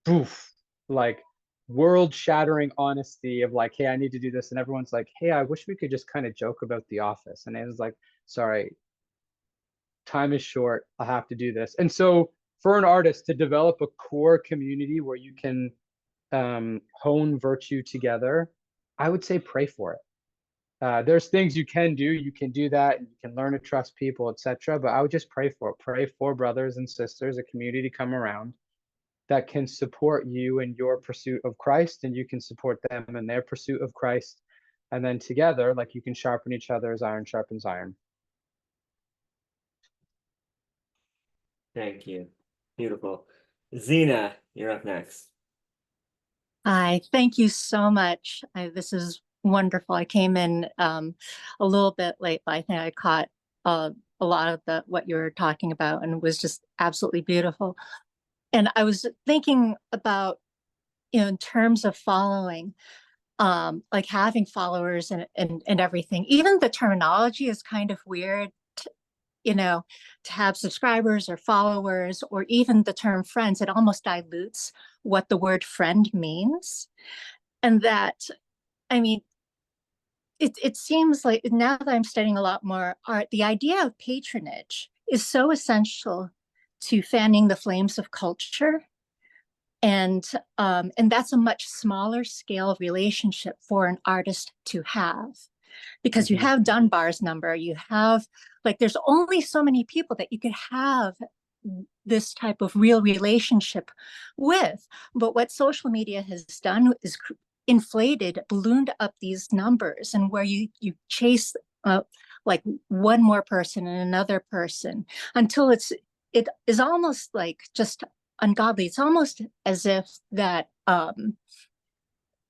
poof, like world shattering honesty of like, hey, I need to do this. And everyone's like, hey, I wish we could just kind of joke about The Office. And Aislenn's like, sorry, time is short. I have to do this. And so for an artist to develop a core community where you can hone virtue together, I would say pray for it. There's things you can do. You can do that, and you can learn to trust people, etc. But I would just pray for it. Pray for brothers and sisters, a community to come around that can support you in your pursuit of Christ, and you can support them in their pursuit of Christ. And then together, like, you can sharpen each other as iron sharpens iron. Thank you. Beautiful. Zena, you're up next. Hi, thank you so much. This is wonderful. I came in a little bit late, but I think I caught a lot of what you were talking about, and it was just absolutely beautiful. And I was thinking about in terms of following, like having followers and everything. Even the terminology is kind of weird, to have subscribers or followers, or even the term friends. It almost dilutes what the word friend means. And that, I mean, it seems like now that I'm studying a lot more art, the idea of patronage is so essential to fanning the flames of culture. And that's a much smaller scale relationship for an artist to have, because you have Dunbar's number, you have, like, there's only so many people that you could have this type of real relationship with. But what social media has done is inflated, ballooned up these numbers, and where you chase like one more person and another person until it is almost like just ungodly. It's almost as if that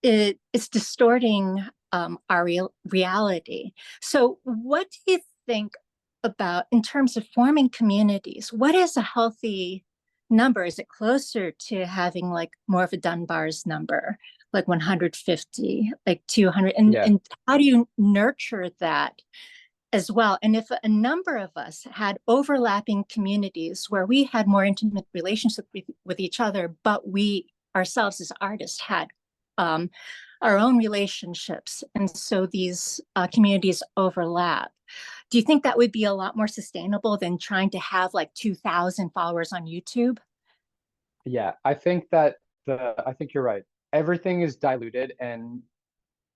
it's distorting our reality. So what do you think about in terms of forming communities? What is a healthy number? Is it closer to having like more of a Dunbar's number, like 150, like 200? And how do you nurture that as well? And if a number of us had overlapping communities where we had more intimate relationships with each other, but we ourselves as artists had our own relationships, and so these communities overlap, do you think that would be a lot more sustainable than trying to have like 2,000 followers on YouTube? Yeah, I think you're right. Everything is diluted, and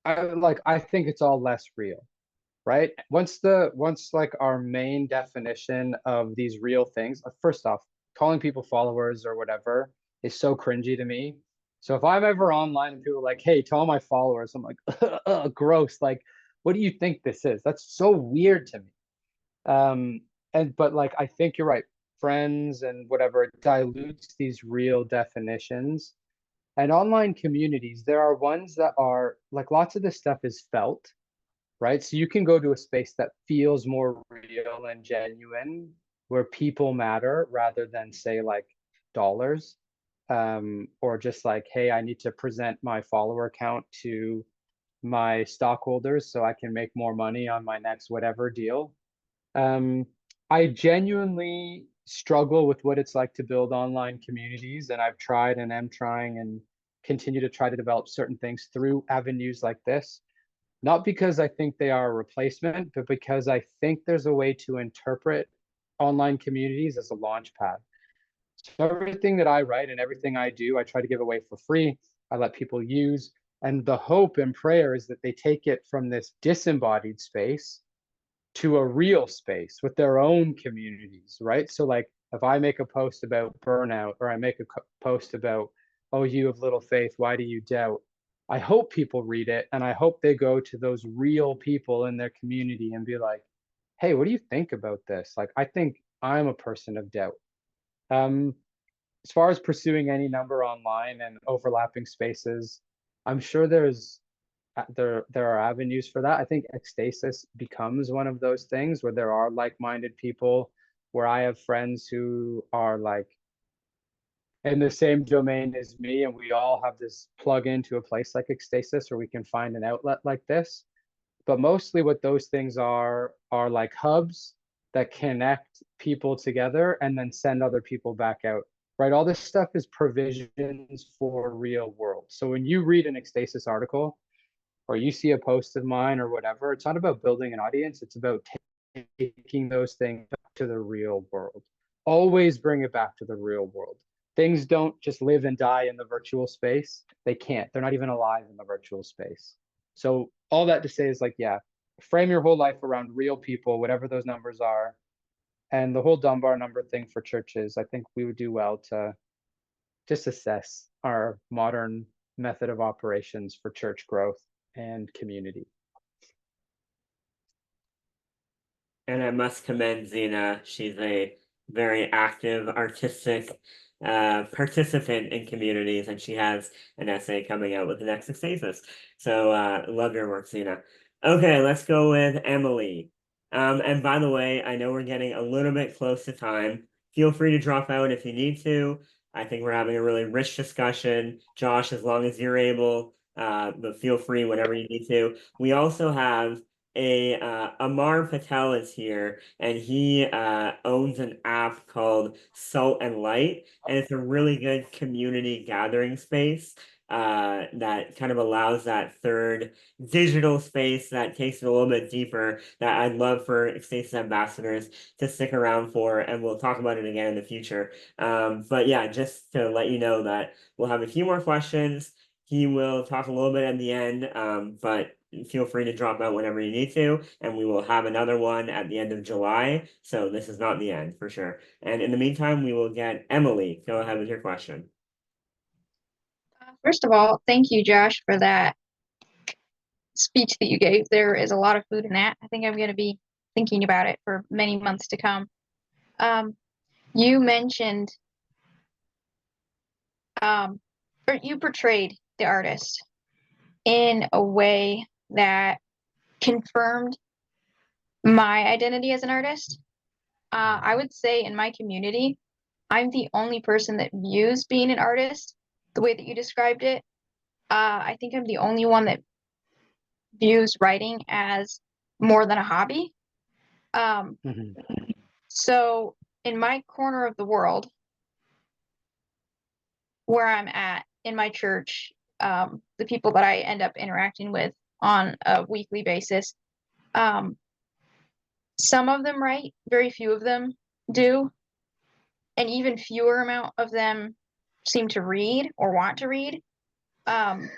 I think it's all less real, right? Once like our main definition of these real things, first off, calling people followers or whatever is so cringy to me. So if I'm ever online and people are like, hey, to all my followers, I'm like, gross. Like, what do you think this is? That's so weird to me. But like, I think you're right. Friends and whatever, it dilutes these real definitions. And online communities, there are ones that are like, lots of this stuff is felt, right? So you can go to a space that feels more real and genuine, where people matter rather than say like dollars, or just like, hey, I need to present my follower count to my stockholders so I can make more money on my next whatever deal. I genuinely struggle with what it's like to build online communities, and I've tried and am trying and continue to try to develop certain things through avenues like this. Not because I think they are a replacement, but because I think there's a way to interpret online communities as a launch pad. So everything that I write and everything I do, I try to give away for free. I let people use. And the hope and prayer is that they take it from this disembodied space to a real space with their own communities, right? So like if I make a post about burnout, or I make a post about, oh, you have little faith, why do you doubt? I hope people read it, and I hope they go to those real people in their community and be like, hey, what do you think about this? Like, I think I'm a person of doubt. As far as pursuing any number online and overlapping spaces, I'm sure there are avenues for that. I think Ekstasis becomes one of those things where there are like-minded people, where I have friends who are like in the same domain as me, and we all have this plug into a place like Ekstasis where we can find an outlet like this. But mostly what those things are like hubs that connect people together and then send other people back out, right? All this stuff is provisions for real world. So when you read an Ekstasis article, or you see a post of mine or whatever, it's not about building an audience. It's about taking those things back to the real world. Always bring it back to the real world. Things don't just live and die in the virtual space. They can't. They're not even alive in the virtual space. So all that to say is like, yeah, frame your whole life around real people, whatever those numbers are. And the whole Dunbar number thing for churches, I think we would do well to just assess our modern method of operations for church growth and community. And I must commend Zena. She's a very active artistic participant in communities, and she has an essay coming out with the next Ekstasis. So love your work, Zena. Okay, let's go with Emily. And by the way, I know we're getting a little bit close to time. Feel free to drop out if you need to. I think we're having a really rich discussion. Josh, as long as you're able, but feel free whenever you need to. We also have Amar Patel is here, and he owns an app called Salt and Light, and it's a really good community gathering space that kind of allows that third digital space that takes it a little bit deeper that I'd love for Ekstasis ambassadors to stick around for, and we'll talk about it again in the future. But yeah, just to let you know that we'll have a few more questions. He will talk a little bit at the end, but feel free to drop out whenever you need to, and we will have another one at the end of July. So this is not the end for sure. And in the meantime, we will get Emily. Go ahead with your question. First of all, thank you, Josh, for that speech that you gave. There is a lot of food in that. I think I'm going to be thinking about it for many months to come. You mentioned, or you portrayed the artist in a way that confirmed my identity as an artist. I would say in my community, I'm the only person that views being an artist the way that you described it. I think I'm the only one that views writing as more than a hobby. So in my corner of the world, where I'm at in my church, the people that I end up interacting with on a weekly basis, some of them write, very few of them do, and even fewer amount of them seem to read or want to read. And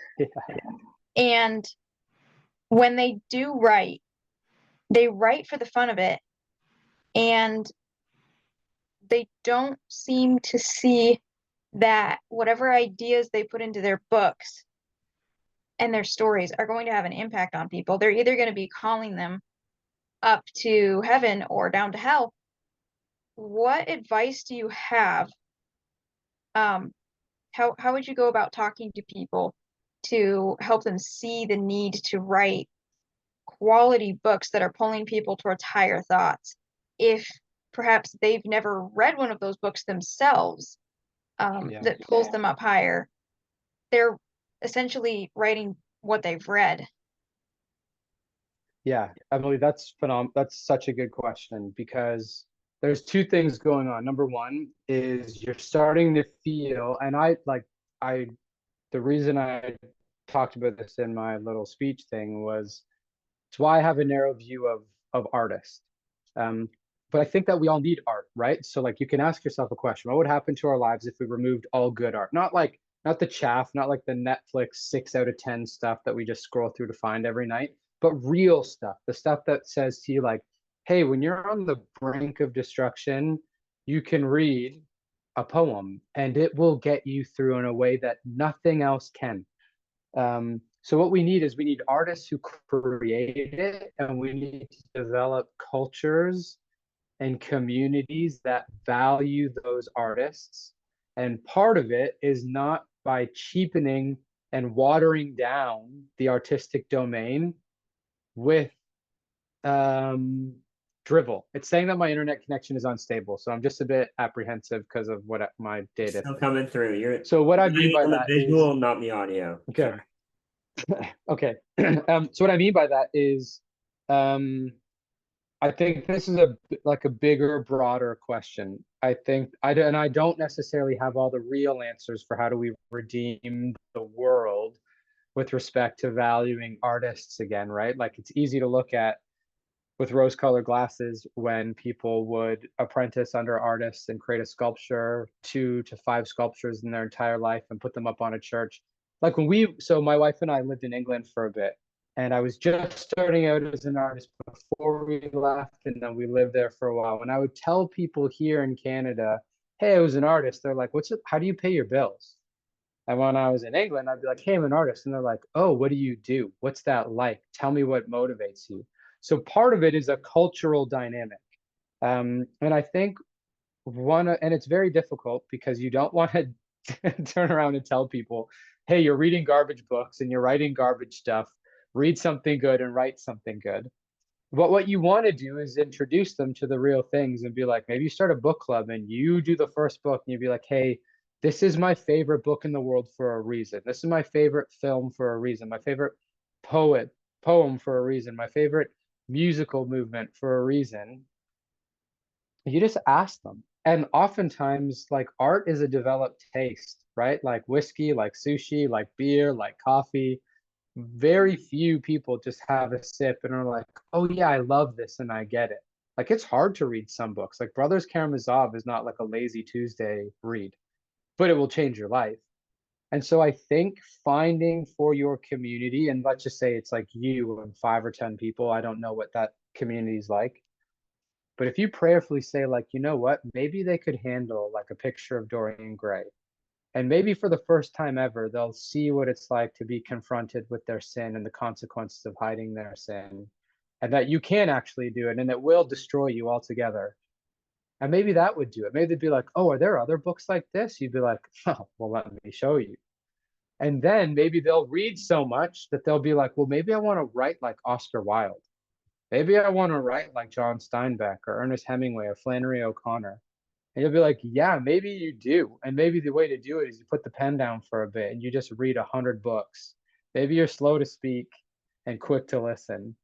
when they do write, they write for the fun of it, and they don't seem to see that whatever ideas they put into their books and their stories are going to have an impact on people. They're either going to be calling them up to heaven or down to hell. What advice do you have? How would you go about talking to people to help them see the need to write quality books that are pulling people towards higher thoughts, if perhaps they've never read one of those books themselves, that pulls them up higher? They're essentially writing what they've read. Yeah, Emily, that's phenomenal. That's such a good question, because there's two things going on. Number one is you're starting to feel, and the reason I talked about this in my little speech thing was it's why I have a narrow view of artists. But I think that we all need art, right? So like you can ask yourself a question: what would happen to our lives if we removed all good art? Not the chaff, not like the Netflix 6 out of 10 stuff that we just scroll through to find every night, but real stuff, the stuff that says to you like, hey, when you're on the brink of destruction, you can read a poem and it will get you through in a way that nothing else can. So what we need artists who create it, and we need to develop cultures and communities that value those artists. And part of it is not by cheapening and watering down the artistic domain with drivel. It's saying that my internet connection is unstable, so I'm just a bit apprehensive because of what my data. Still coming through. So what I mean by that visual, not the audio. Okay. Okay. So what I mean by that is, I think this is a bigger, broader question. I think I don't necessarily have all the real answers for how do we redeem the world with respect to valuing artists again, right? Like it's easy to look at with rose-colored glasses when people would apprentice under artists and create a sculpture, 2 to 5 sculptures in their entire life and put them up on a church. Like so my wife and I lived in England for a bit, and I was just starting out as an artist before we left, and then we lived there for a while. And I would tell people here in Canada, hey, I was an artist. They're like, how do you pay your bills? And when I was in England, I'd be like, hey, I'm an artist. And they're like, oh, what do you do? What's that like? Tell me what motivates you. So part of it is a cultural dynamic. And I think and it's very difficult because you don't want to turn around and tell people, hey, you're reading garbage books and you're writing garbage stuff. Read something good and write something good. But what you want to do is introduce them to the real things and be like, maybe you start a book club and you do the first book and you'd be like, hey, this is my favorite book in the world for a reason. This is my favorite film for a reason. My favorite poem for a reason. My favorite musical movement for a reason. You just ask them. And oftentimes, like, art is a developed taste, right? Like whiskey, like sushi, like beer, like coffee. Very few people just have a sip and are like, oh yeah, I love this and I get it. Like, it's hard to read some books. Like Brothers Karamazov is not like a lazy Tuesday read, but it will change your life. And so I think finding for your community, and let's just say it's like you and 5 or 10 people, I don't know what that community is like. But if you prayerfully say, like, you know what, maybe they could handle like a picture of Dorian Gray. And maybe for the first time ever, they'll see what it's like to be confronted with their sin and the consequences of hiding their sin, and that you can actually do it and it will destroy you altogether. And maybe that would do it. Maybe they'd be like, oh, are there other books like this? You'd be like, oh, well, let me show you. And then maybe they'll read so much that they'll be like, well, maybe I want to write like Oscar Wilde. Maybe I want to write like John Steinbeck or Ernest Hemingway or Flannery O'Connor. And you'll be like, yeah, maybe you do. And maybe the way to do it is you put the pen down for a bit and you just read 100 books. Maybe you're slow to speak and quick to listen.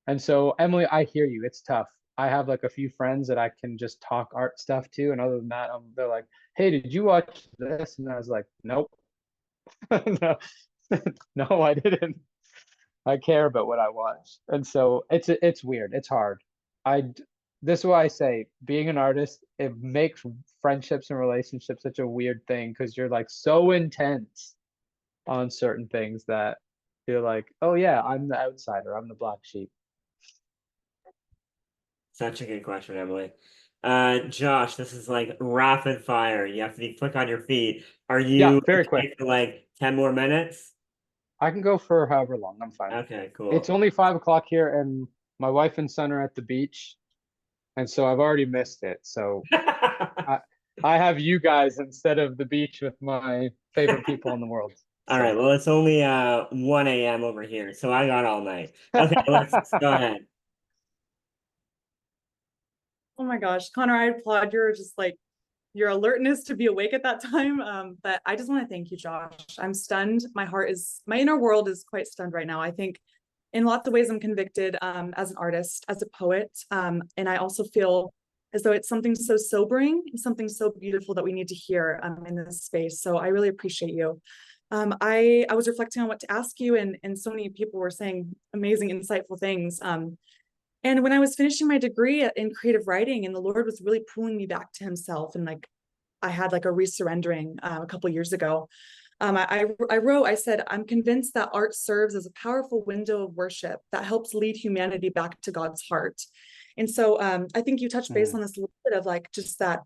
And so, Emily, I hear you. It's tough. I have like a few friends that I can just talk art stuff to. And other than that, they're like, hey, did you watch this? And I was like, nope. No, no, I didn't. I care about what I watch. And so it's weird. It's hard. I This is why I say being an artist, it makes friendships and relationships such a weird thing because you're like so intense on certain things that you're like, oh yeah, I'm the outsider, I'm the black sheep. Such a good question, Emily. Josh, this is like rapid fire. You have to be quick on your feet. Are Yeah, you very quick. okay for like 10 more minutes? I can go for however long. I'm fine. Okay, It's cool. only 5 o'clock here, and my wife and son are at the beach, and so I've already missed it. So I I have you guys instead of the beach with my favorite people in the world. All right, So well, it's only 1 a.m. over here, so I got all night. Okay, let's go ahead. Oh my gosh, Connor, I applaud your just like your alertness to be awake at that time. But I just want to thank you, Josh. I'm stunned. My inner world is quite stunned right now. I think in lots of ways I'm convicted as an artist, as a poet. And I also feel as though it's something so sobering and something so beautiful that we need to hear in this space. So I really appreciate you. I was reflecting on what to ask you, and so many people were saying amazing, insightful things. And when I was finishing my degree in creative writing, and the Lord was really pulling me back to Himself, and like I had like a resurrendering a couple years ago. I said, I'm convinced that art serves as a powerful window of worship that helps lead humanity back to God's heart. And so I think you touched base on this a little bit of like just that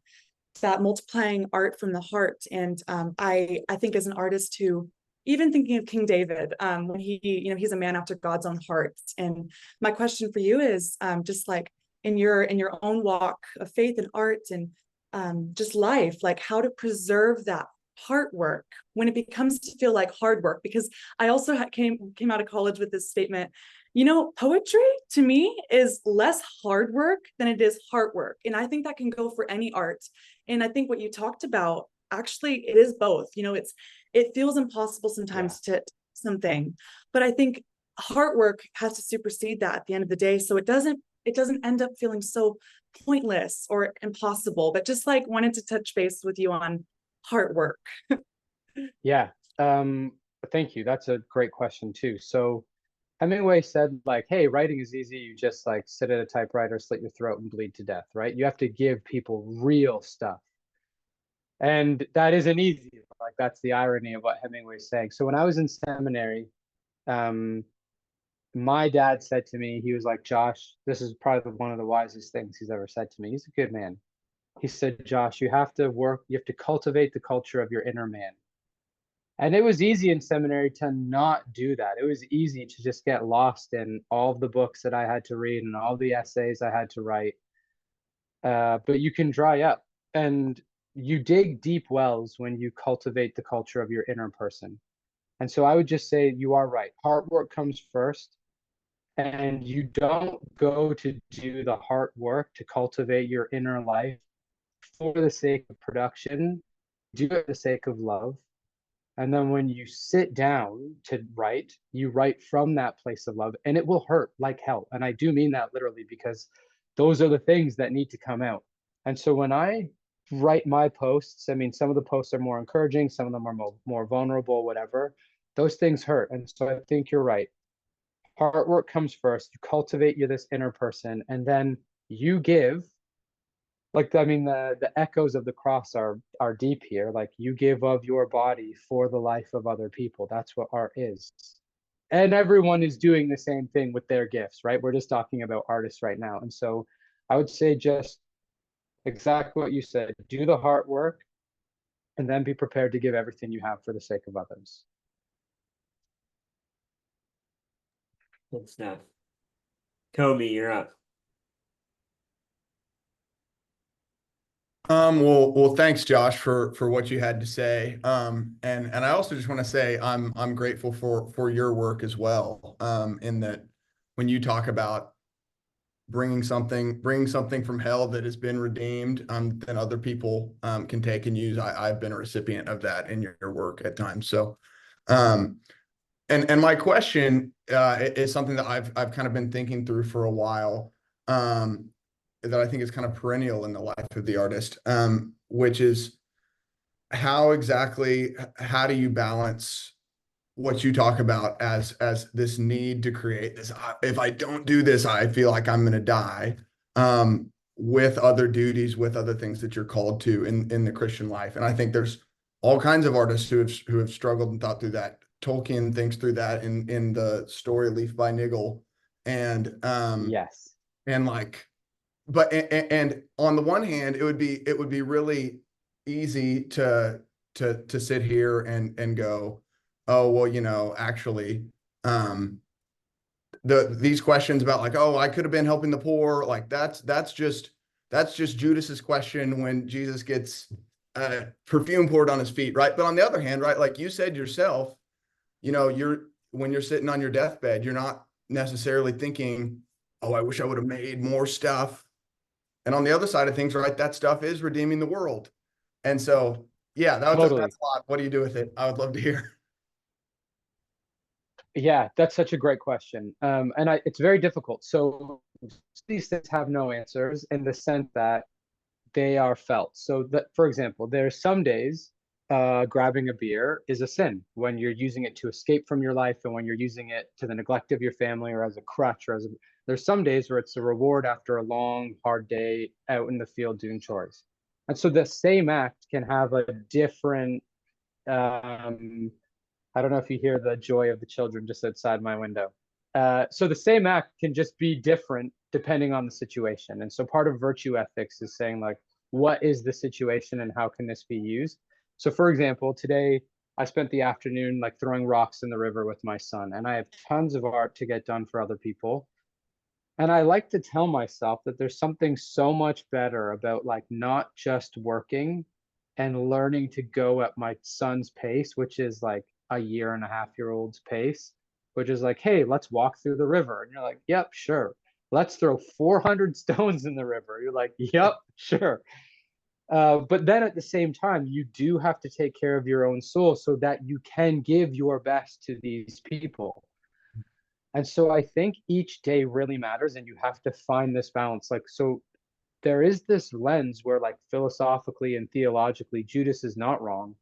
multiplying art from the heart. And I think as an artist who, even thinking of King David, when he's a man after God's own heart. And my question for you is just like in your own walk of faith and art and just life, like how to preserve that heart work when it becomes to feel like hard work. Because I also came out of college with this statement, poetry to me is less hard work than it is heart work. And I think that can go for any art. And I think what you talked about, actually, it is both. It feels impossible sometimes to something, but I think heart work has to supersede that at the end of the day. So it doesn't end up feeling so pointless or impossible, but just like wanted to touch base with you on heart work. yeah, thank you. That's a great question too. So Hemingway said, like, hey, writing is easy. You just like sit at a typewriter, slit your throat, and bleed to death, right? You have to give people real stuff. And that isn't easy. Like, that's the irony of what Hemingway's saying. So when I was in seminary, my dad said to me, he was like, Josh, this is probably one of the wisest things he's ever said to me. He's a good man. He said, Josh, you have to cultivate the culture of your inner man. And it was easy in seminary to not do that. It was easy to just get lost in all of the books that I had to read and all the essays I had to write. But you can dry up, and you dig deep wells when you cultivate the culture of your inner person. And so I would just say you are right. Heart work comes first, and you don't go to do the heart work to cultivate your inner life for the sake of production. do it for the sake of love. And then when you sit down to write, you write from that place of love, and it will hurt like hell. And I do mean that literally, because those are the things that need to come out. And so when I write my posts, I mean, some of the posts are more encouraging, some of them are more vulnerable, whatever. Those things hurt. And so I think you're right. Heart work comes first. You cultivate this inner person, and then you give. Like, I mean, the echoes of the cross are deep here. Like, you give of your body for the life of other people. That's what art is. And everyone is doing the same thing with their gifts, right? We're just talking about artists right now. And so I would say just exactly what you said. Do the hard work, and then be prepared to give everything you have for the sake of others. Good stuff. Kobe, you're up. Well, thanks, Josh, for what you had to say. And I also just want to say I'm grateful for your work as well. In that when you talk about bringing something from hell that has been redeemed, that other people can take and use. I've been a recipient of that in your work at times. So, and my question is something that I've kind of been thinking through for a while. That I think is kind of perennial in the life of the artist, which is how do you balance what you talk about as this need to create this, if I don't do this, I feel like I'm going to die, with other duties, with other things that you're called to in the Christian life. And I think there's all kinds of artists who have struggled and thought through that. Tolkien thinks through that in the story Leaf by Niggle. And Yes. and like, but and on the one hand, it would be really easy to sit here and go, oh, well, actually, these questions about like, oh, I could have been helping the poor, like that's just Judas's question when Jesus gets perfume poured on his feet, right? But on the other hand, right, like you said yourself, when you're sitting on your deathbed, you're not necessarily thinking, oh, I wish I would have made more stuff. And on the other side of things, right, that stuff is redeeming the world. And so, yeah, that's a lot. What do you do with it? I would love to hear. Yeah, that's such a great question. And it's very difficult. So these things have no answers in the sense that they are felt. So that, for example, there's some days grabbing a beer is a sin when you're using it to escape from your life, and when you're using it to the neglect of your family, or as a crutch, or there's some days where it's a reward after a long, hard day out in the field doing chores. And so the same act can have a different, I don't know if you hear the joy of the children just outside my window. So the same act can just be different depending on the situation. And so part of virtue ethics is saying, like, what is the situation and how can this be used? So for example, today I spent the afternoon like throwing rocks in the river with my son, and I have tons of art to get done for other people. And I like to tell myself that there's something so much better about like not just working and learning to go at my son's pace, which is like a 1.5-year-old's pace, which is like, hey, let's walk through the river. And you're like, yep, sure. Let's throw 400 stones in the river. You're like, yep, sure. But then at the same time, you do have to take care of your own soul so that you can give your best to these people. And so I think each day really matters, and you have to find this balance. Like, so there is this lens where, like, philosophically and theologically, Judas is not wrong.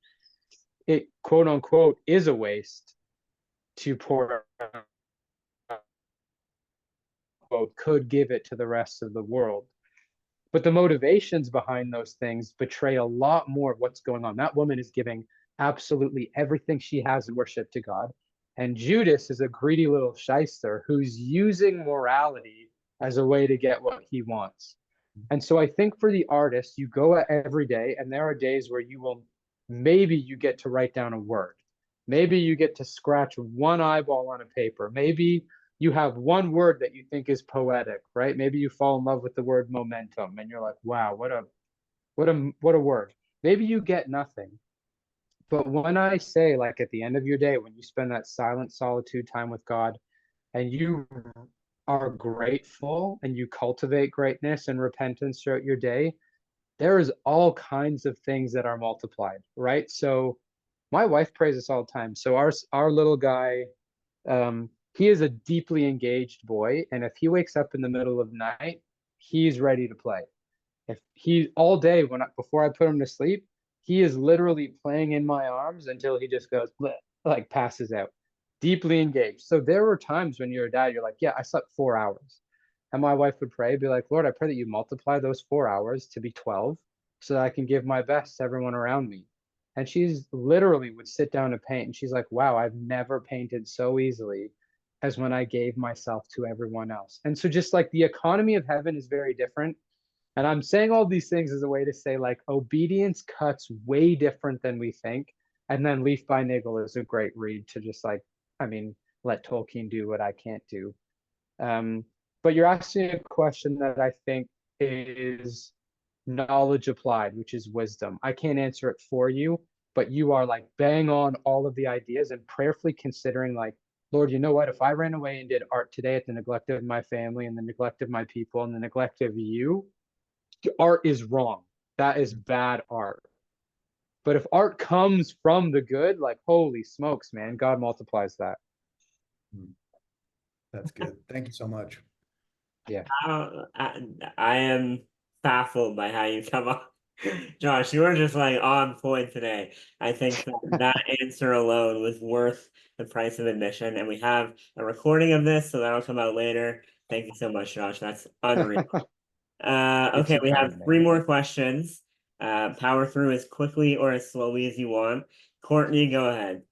It, quote unquote, is a waste to pour quote, could give it to the rest of the world. But the motivations behind those things betray a lot more of what's going on. That woman is giving absolutely everything she has in worship to God. And Judas is a greedy little shyster who's using morality as a way to get what he wants. And so I think for the artist, you go every day, and there are days where maybe you get to write down a word. Maybe you get to scratch one eyeball on a paper. Maybe you have one word that you think is poetic, right? Maybe you fall in love with the word momentum and you're like, wow, what a word. Maybe you get nothing. But when I say, like, at the end of your day, when you spend that silent solitude time with God and you are grateful and you cultivate greatness and repentance throughout your day, there is all kinds of things that are multiplied, right? So my wife prays this all the time. So our little guy, he is a deeply engaged boy, and if he wakes up in the middle of the night, he's ready to play. If he all day before I put him to sleep, he is literally playing in my arms until he just goes bleh, like passes out. Deeply engaged. So there were times when you're a dad, you're like, yeah, I slept 4 hours. And my wife would pray, be like, Lord, I pray that you multiply those 4 hours to be 12 so that I can give my best to everyone around me. And she's literally would sit down and paint. And she's like, wow, I've never painted so easily as when I gave myself to everyone else. And so just like the economy of heaven is very different. And I'm saying all these things as a way to say like obedience cuts way different than we think. And then Leaf by Nagel is a great read to just like, I mean, let Tolkien do what I can't do. But you're asking a question that I think is knowledge applied, which is wisdom. I can't answer it for you, but you are like bang on all of the ideas and prayerfully considering like, Lord, you know what? If I ran away and did art today at the neglect of my family and the neglect of my people and the neglect of you, art is wrong. That is bad art. But if art comes from the good, like holy smokes, man, God multiplies that. That's good. Thank you so much. Yeah. I am baffled by how you come up. Josh, you were just like on point today. I think that answer alone was worth the price of admission, and we have a recording of this, so that'll come out later. Thank you so much, Josh. That's unreal. Okay, we have 3 more questions. Power through as quickly or as slowly as you want. Courtney, go ahead.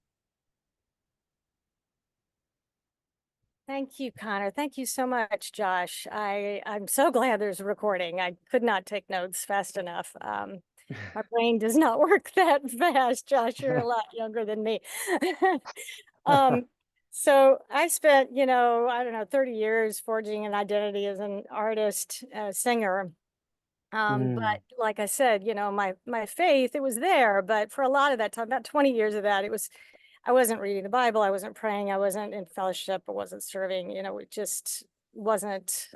Thank you, Connor. Thank you so much, Josh. I'm so glad there's a recording. I could not take notes fast enough. My brain does not work that fast, Josh. You're a lot younger than me. So I spent, I don't know, 30 years forging an identity as an artist, singer. But like I said, my faith, it was there, but for a lot of that time, about 20 years of that, I wasn't reading the Bible, I wasn't praying, I wasn't in fellowship, I wasn't serving, it just wasn't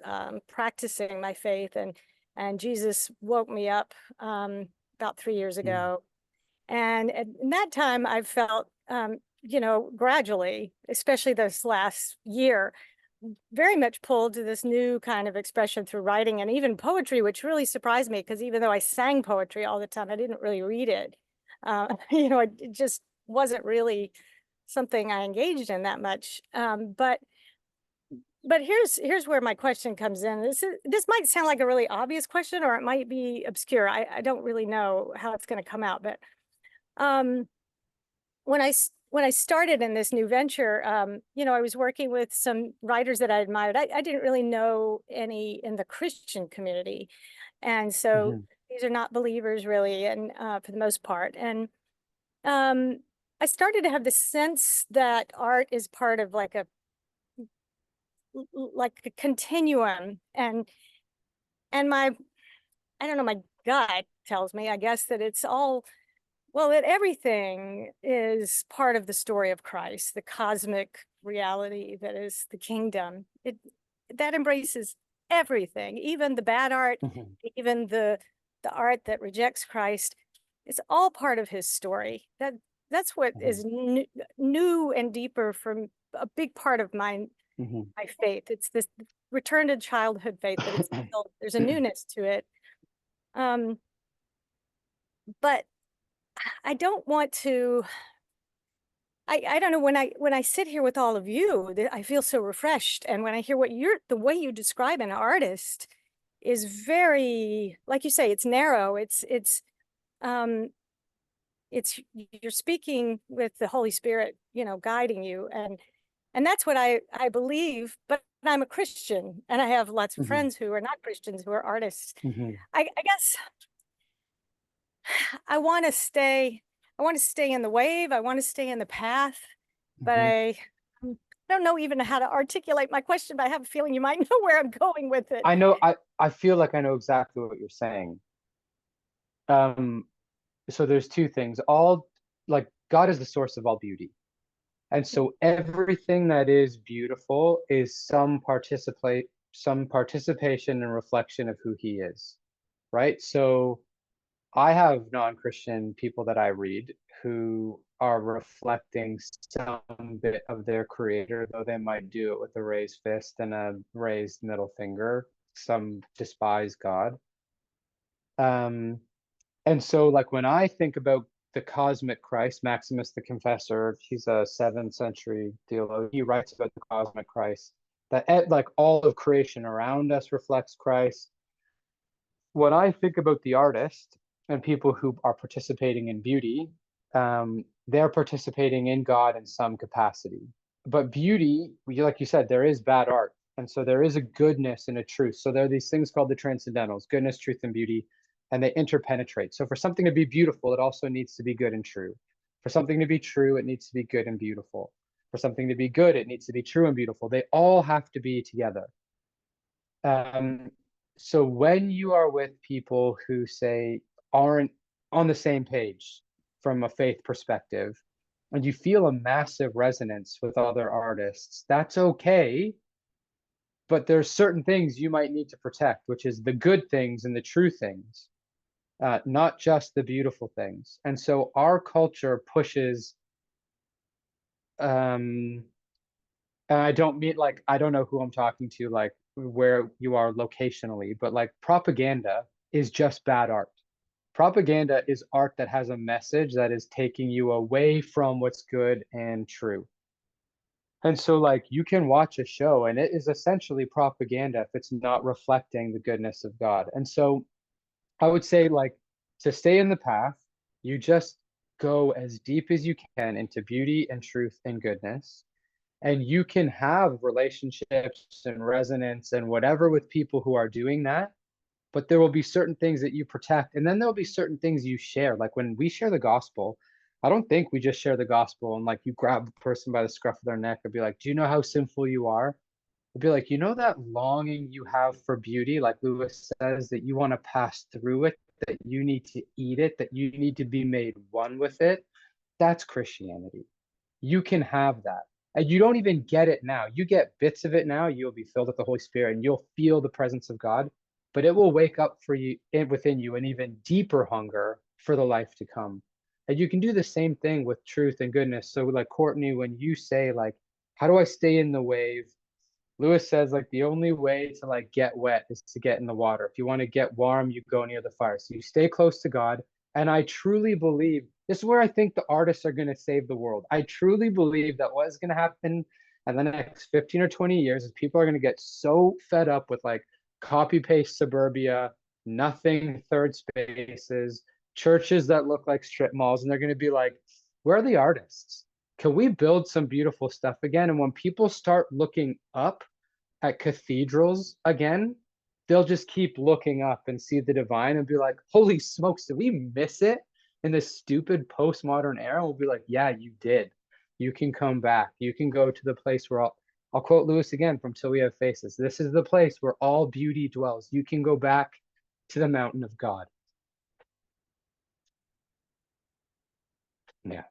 practicing my faith. And Jesus woke me up about 3 years ago. And in that time, I felt, gradually, especially this last year, very much pulled to this new kind of expression through writing and even poetry, which really surprised me because even though I sang poetry all the time, I didn't really read it. It just wasn't really something I engaged in that much. But here's where my question comes in. This might sound like a really obvious question, or it might be obscure. I don't really know how it's going to come out, but when I started in this new venture, I was working with some writers that I admired. I didn't really know any in the Christian community, and so these are not believers really, and for the most part. And I started to have this sense that art is part of like a continuum, and my, I don't know, my gut tells me, I guess, that it's all, well, that everything is part of the story of Christ, the cosmic reality that is the kingdom. That embraces everything, even the bad art, even the art that rejects Christ. It's all part of his story. That's what is new and deeper from a big part of my faith. It's this return to childhood faith, but it's still, there's a newness to it. But I don't want to, I don't know, when I sit here with all of you, I feel so refreshed. And when I hear the way you describe an artist is very, like you say, it's narrow. You're speaking with the Holy Spirit, guiding you. And that's what I believe, but I'm a Christian and I have lots of friends who are not Christians, who are artists. I guess I want to stay in the wave. I want to stay in the path, but I don't know even how to articulate my question, but I have a feeling you might know where I'm going with it. I know, I feel like I know exactly what you're saying. So there's 2 things. Like God is the source of all beauty. And so everything that is beautiful is some participation and reflection of who he is, right? So I have non-Christian people that I read who are reflecting some bit of their creator, though they might do it with a raised fist and a raised middle finger. Some despise God. And so like when I think about the cosmic Christ, Maximus the Confessor, he's a 7th century theologian, he writes about the cosmic Christ, that like all of creation around us reflects Christ. When I think about the artist and people who are participating in beauty, they're participating in God in some capacity. But beauty, like you said, there is bad art. And so there is a goodness and a truth. So there are these things called the transcendentals, goodness, truth, and beauty, and they interpenetrate. So for something to be beautiful, it also needs to be good and true. For something to be true, it needs to be good and beautiful. For something to be good, it needs to be true and beautiful. They all have to be together. So when you are with people who say aren't on the same page from a faith perspective, and you feel a massive resonance with other artists, that's okay. But there's certain things you might need to protect, which is the good things and the true things, not just the beautiful things. And so our culture pushes, and I don't mean like, I don't know who I'm talking to, like where you are locationally, but like propaganda is just bad art. Propaganda is art that has a message that is taking you away from what's good and true. And so like you can watch a show and it is essentially propaganda if it's not reflecting the goodness of God. And so I would say like to stay in the path, you just go as deep as you can into beauty and truth and goodness. And you can have relationships and resonance and whatever with people who are doing that, but there will be certain things that you protect, and then there'll be certain things you share. Like when we share the gospel, I don't think we just share the gospel and like you grab a person by the scruff of their neck and be like, do you know how sinful you are? I'd be like, you know that longing you have for beauty, like Lewis says, that you want to pass through it, that you need to eat it, that you need to be made one with it. That's Christianity. You can have that. And you don't even get it now. You get bits of it now. You'll be filled with the Holy Spirit and you'll feel the presence of God, but it will wake up for you within you an even deeper hunger for the life to come. And you can do the same thing with truth and goodness. So like Courtney, when you say like, how do I stay in the wave? Lewis says like the only way to like get wet is to get in the water. If you want to get warm, you go near the fire. So you stay close to God. And I truly believe this is where I think the artists are going to save the world. I truly believe that what is going to happen in the next 15 or 20 years is people are going to get so fed up with like copy paste suburbia, nothing third spaces, churches that look like strip malls. And they're going to be like, where are the artists? Can we build some beautiful stuff again? And when people start looking up at cathedrals again, they'll just keep looking up and see the divine and be like, holy smokes, did we miss it in this stupid postmodern era? We'll be like, yeah, you did. You can come back. You can go to the place where I'll quote Lewis again from Till We Have Faces. This is the place where all beauty dwells. You can go back to the mountain of God. Yeah.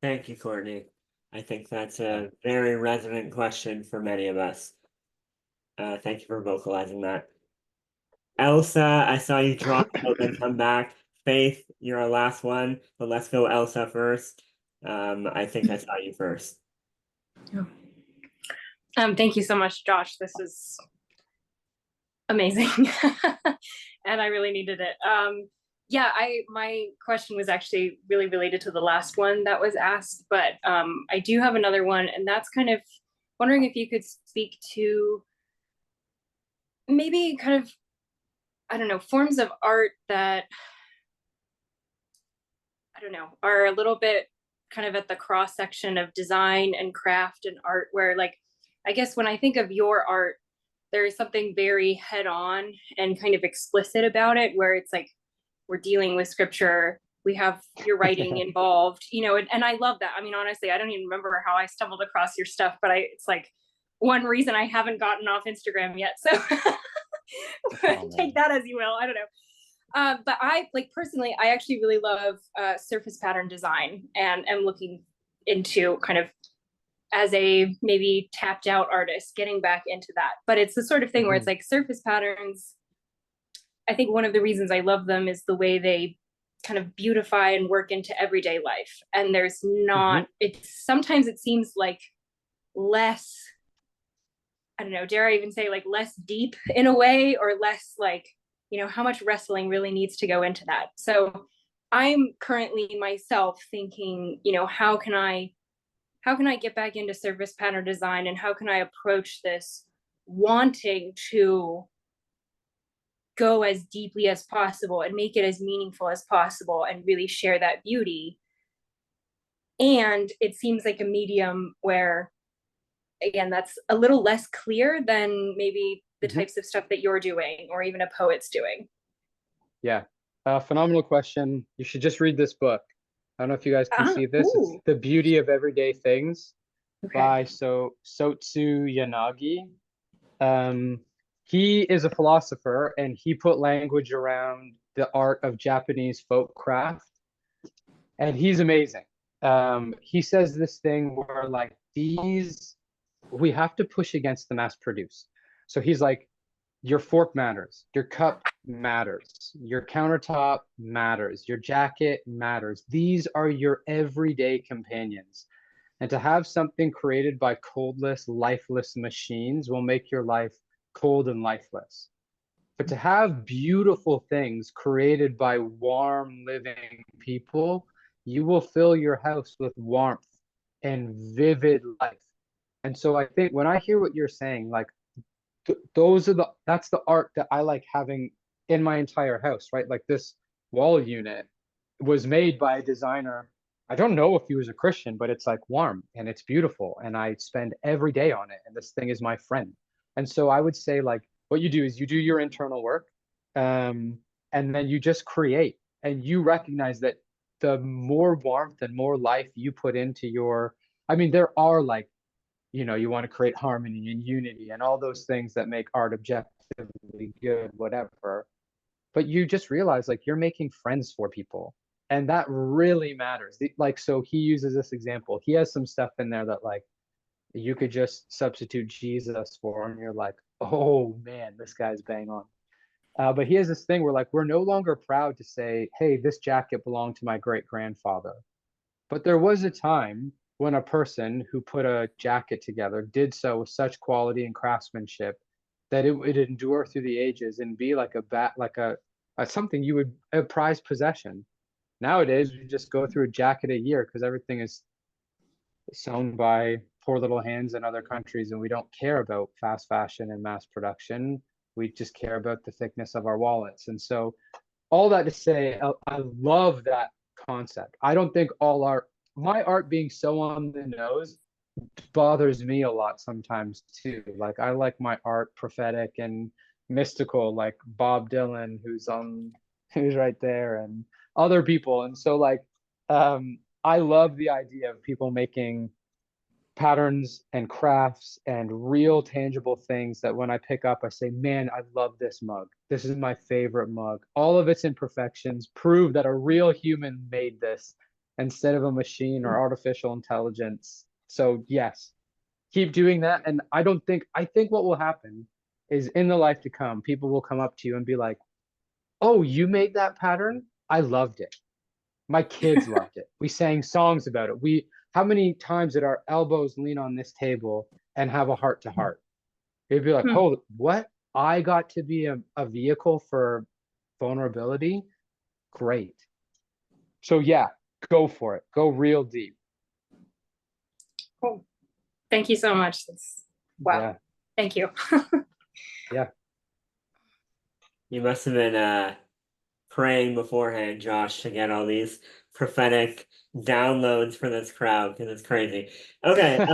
Thank you, Courtney. I think that's a very resonant question for many of us. Thank you for vocalizing that. Elsa, I saw you drop out and come back. Faith, you're our last one, but let's go Elsa first. I think I saw you first. Thank you so much, Josh. This is amazing. And I really needed it. Yeah, my question was actually really related to the last one that was asked, but I do have another one, and that's kind of wondering if you could speak to maybe kind of, I don't know, forms of art that, I don't know, are a little bit kind of at the cross section of design and craft and art, where like, I guess when I think of your art, there is something very head on and kind of explicit about it, where it's like, we're dealing with scripture, we have your writing involved, you know, and I love that. I mean, honestly, I don't even remember how I stumbled across your stuff, but it's like one reason I haven't gotten off Instagram yet. So take that as you will. I don't know. But I like personally, I actually really love surface pattern design, and am looking into kind of as a maybe tapped out artist, getting back into that. But it's the sort of thing where it's like surface patterns I think one of the reasons I love them is the way they kind of beautify and work into everyday life. And there's not, it's sometimes it seems like less, I don't know, dare I even say like less deep in a way, or less like, you know, how much wrestling really needs to go into that. So I'm currently myself thinking, you know, how can I get back into surface pattern design, and how can I approach this wanting to go as deeply as possible and make it as meaningful as possible and really share that beauty. And it seems like a medium where, again, that's a little less clear than maybe the types of stuff that you're doing or even a poet's doing. Yeah. Phenomenal question. You should just read this book. I don't know if you guys can see this. It's The Beauty of Everyday Things by Sotsu Yanagi. He is a philosopher, and he put language around the art of Japanese folk craft, and he's amazing. He says this thing where like we have to push against the mass produce. So he's like, your fork matters, your cup matters, your countertop matters, your jacket matters. These are your everyday companions. And to have something created by coldless, lifeless machines will make your life cold and lifeless. But to have beautiful things created by warm, living people, you will fill your house with warmth and vivid life. And so I think when I hear what you're saying, like that's the art that I like having in my entire house, right? Like this wall unit was made by a designer. I don't know if he was a Christian, but it's like warm and it's beautiful, and I spend every day on it, and this thing is my friend. And so I would say like what you do is you do your internal work, and then you just create, and you recognize that the more warmth and more life you put into your, I mean, there are like, you know, you want to create harmony and unity and all those things that make art objectively good, whatever. But you just realize like you're making friends for people. And that really matters. Like, so he uses this example. He has some stuff in there that like you could just substitute Jesus for, and you're like, oh man, this guy's bang on. But he has this thing where like we're no longer proud to say, hey, this jacket belonged to my great grandfather. But there was a time when a person who put a jacket together did so with such quality and craftsmanship that it would endure through the ages and be like a something you would, a prized possession. Nowadays, we just go through a jacket a year because everything is sewn by poor little hands in other countries, and we don't care about fast fashion and mass production. We just care about the thickness of our wallets. And so all that to say, I love that concept. I don't think all art, my art being so on the nose bothers me a lot sometimes too. Like I like my art prophetic and mystical, like Bob Dylan, who's right there, and other people. And so like I love the idea of people making patterns and crafts and real tangible things that when I pick up, I say, man, I love this mug. This is my favorite mug. All of its imperfections prove that a real human made this instead of a machine or artificial intelligence. So yes, keep doing that. And I think what will happen is in the life to come, people will come up to you and be like, oh, you made that pattern? I loved it. My kids loved it. We sang songs about it. How many times did our elbows lean on this table and have a heart to heart? It'd be like, oh, what? I got to be a vehicle for vulnerability? Great. So yeah, go for it. Go real deep. Cool. Thank you so much. Wow. Yeah. Thank you. Yeah. You must have been praying beforehand, Josh, to get all these prophetic downloads for this crowd, because it's crazy. Okay,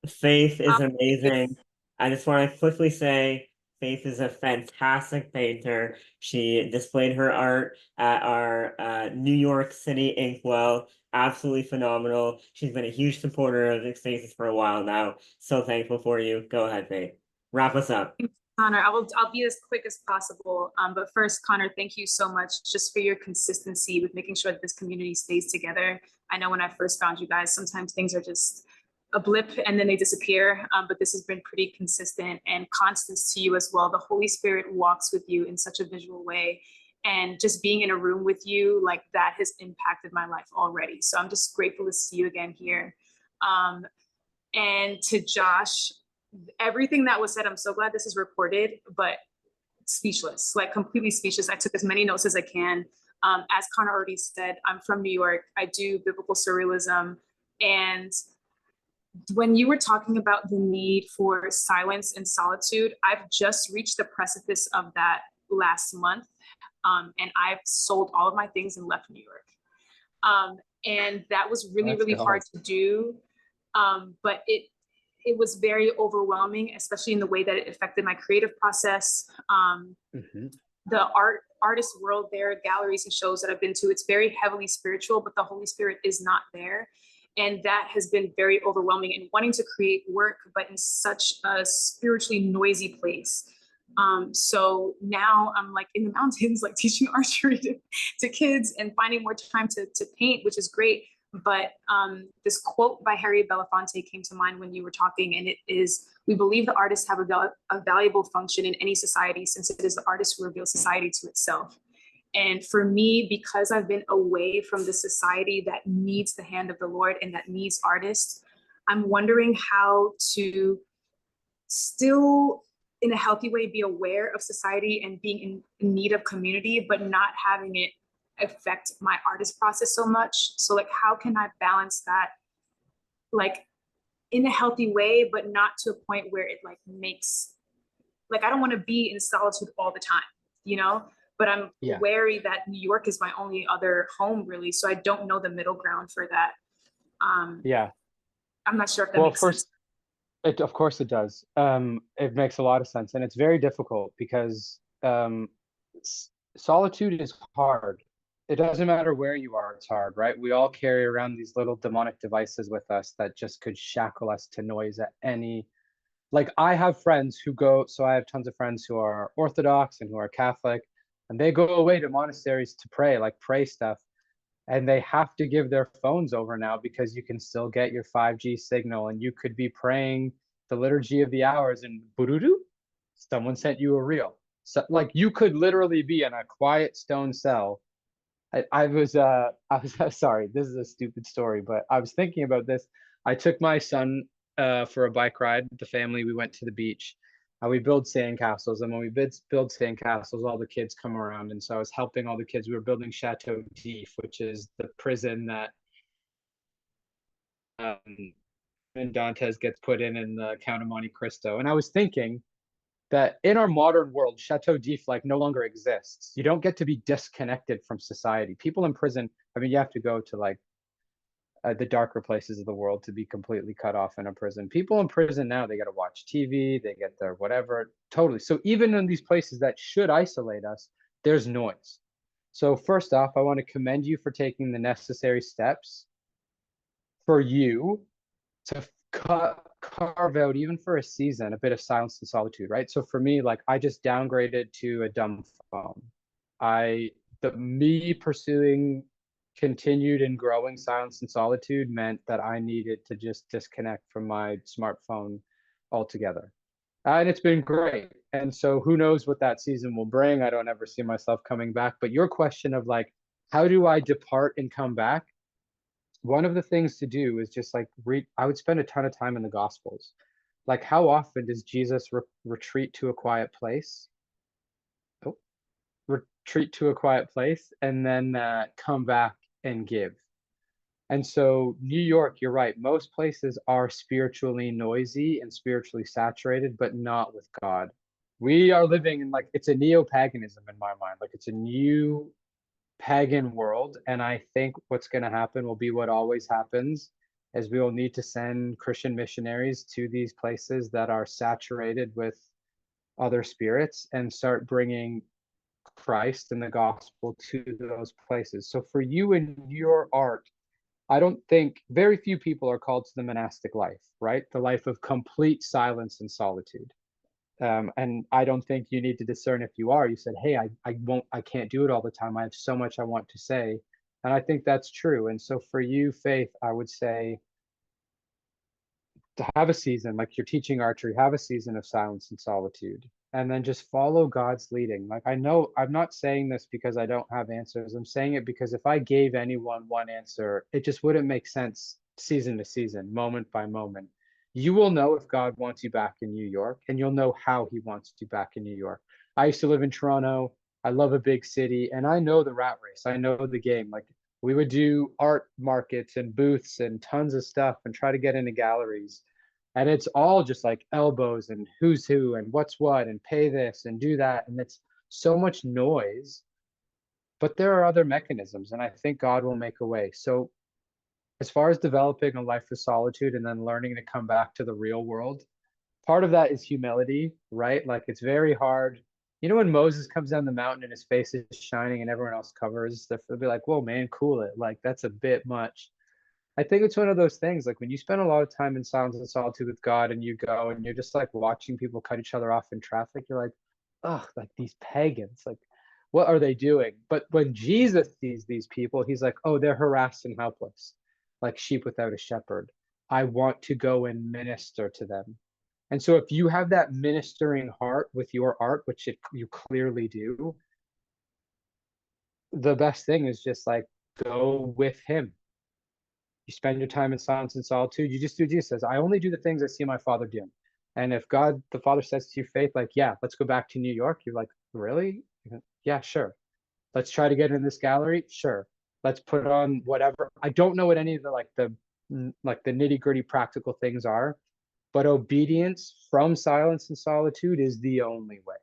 Faith is amazing. I just want to quickly say Faith is a fantastic painter. She displayed her art at our New York City Inkwell. Absolutely phenomenal. She's been a huge supporter of Ekstasis for a while now. So thankful for you. Go ahead, Faith. Wrap us up. Connor, I'll be as quick as possible. But first, Connor, thank you so much just for your consistency with making sure that this community stays together. I know when I first found you guys, sometimes things are just a blip and then they disappear. But this has been pretty consistent and constant to you as well. The Holy Spirit walks with you in such a visual way. And just being in a room with you, like that has impacted my life already. So I'm just grateful to see you again here. And to Josh, everything that was said, I'm so glad this is recorded, but speechless, like completely speechless. I took as many notes as I can. As Connor already said, I'm from New York. I do biblical surrealism. And when you were talking about the need for silence and solitude, I've just reached the precipice of that last month. And I've sold all of my things and left New York. And that was really, really hard to do. But it was very overwhelming, especially in the way that it affected my creative process. The artist world there, galleries and shows that I've been to, it's very heavily spiritual, but the Holy Spirit is not there. And that has been very overwhelming in wanting to create work, but in such a spiritually noisy place. So now I'm like in the mountains, like teaching archery to kids and finding more time to paint, which is great. But this quote by Harry Belafonte came to mind when you were talking, and it is, we believe the artists have a valuable function in any society, since it is the artist who reveals society to itself. And for me, because I've been away from the society that needs the hand of the Lord and that needs artists, I'm wondering how to still, in a healthy way, be aware of society and being in need of community, but not having it affect my artist process so much. So like, how can I balance that, like in a healthy way, but not to a point where it like makes, like, I don't want to be in solitude all the time, you know, but I'm wary that New York is my only other home really. So I don't know the middle ground for that. I'm not sure if that makes sense. Of course it does. It makes a lot of sense. And it's very difficult because solitude is hard. It doesn't matter where you are, it's hard, right? We all carry around these little demonic devices with us that just could shackle us to noise at any, like I have friends who go, so I have tons of friends who are Orthodox and who are Catholic, and they go away to monasteries to pray, like pray stuff. And they have to give their phones over now because you can still get your 5G signal, and you could be praying the liturgy of the hours and someone sent you a reel. So like you could literally be in a quiet stone cell. I was sorry, this is a stupid story, but I was thinking about this. I took my son for a bike ride. The family, we went to the beach. We build sandcastles, and when we build sandcastles, all the kids come around. And so I was helping all the kids. We were building Chateau d'If, which is the prison that Dantes gets put in the Count of Monte Cristo. And I was thinking that in our modern world, Chateau d'If like no longer exists. You don't get to be disconnected from society. People in prison, I mean, you have to go to like the darker places of the world to be completely cut off in a prison. People in prison now, they got to watch TV, they get their whatever, totally. So even in these places that should isolate us, there's noise. So first off, I want to commend you for taking the necessary steps for you to carve out, even for a season, a bit of silence and solitude, right? So for me, like I just downgraded to a dumb phone. Me pursuing continued and growing silence and solitude meant that I needed to just disconnect from my smartphone altogether. And it's been great. And so who knows what that season will bring? I don't ever see myself coming back. But your question of like, how do I depart and come back? One of the things to do is just like I would spend a ton of time in the Gospels. Like, how often does Jesus retreat to a quiet place? Retreat to a quiet place and then come back and give. And so New York, you're right, most places are spiritually noisy and spiritually saturated, but not with God. We are living in like, it's a neo-paganism in my mind, like it's a new pagan world. And I think what's going to happen will be what always happens, is we will need to send Christian missionaries to these places that are saturated with other spirits and start bringing Christ and the gospel to those places. So for you and your art, I don't think very few people are called to the monastic life, right? The life of complete silence and solitude. And I don't think you need to discern if you are. You said, hey, I can't do it all the time. I have so much I want to say. And I think that's true. And so for you, Faith, I would say, to have a season, like you're teaching archery, have a season of silence and solitude, and then just follow God's leading. Like, I know I'm not saying this because I don't have answers. I'm saying it because if I gave anyone one answer, it just wouldn't make sense season to season, moment by moment. You will know if God wants you back in New York, and you'll know how he wants you back in New York. I used to live in Toronto. I love a big city, and I know the rat race. I know the game. Like, we would do art markets and booths and tons of stuff and try to get into galleries. And it's all just like elbows and who's who and what's what and pay this and do that. And it's so much noise. But there are other mechanisms, and I think God will make a way. So, as far as developing a life of solitude and then learning to come back to the real world, part of that is humility, right? Like, it's very hard. You know, when Moses comes down the mountain and his face is shining and everyone else covers, they'll be like, whoa, man, cool it. Like, that's a bit much. I think it's one of those things, like when you spend a lot of time in silence and solitude with God and you go and you're just like watching people cut each other off in traffic, you're like, oh, like these pagans, like, what are they doing? But when Jesus sees these people, he's like, oh, they're harassed and helpless, like sheep without a shepherd. I want to go and minister to them. And so if you have that ministering heart with your art, which you clearly do, the best thing is just like go with him. You spend your time in silence and solitude. You just do Jesus says, I only do the things I see my Father doing. And if God, the Father, says to your faith, like, yeah, let's go back to New York, you're like, really? Yeah, sure. Let's try to get in this gallery. Sure. Let's put on whatever. I don't know what any of the nitty gritty practical things are, but obedience from silence and solitude is the only way.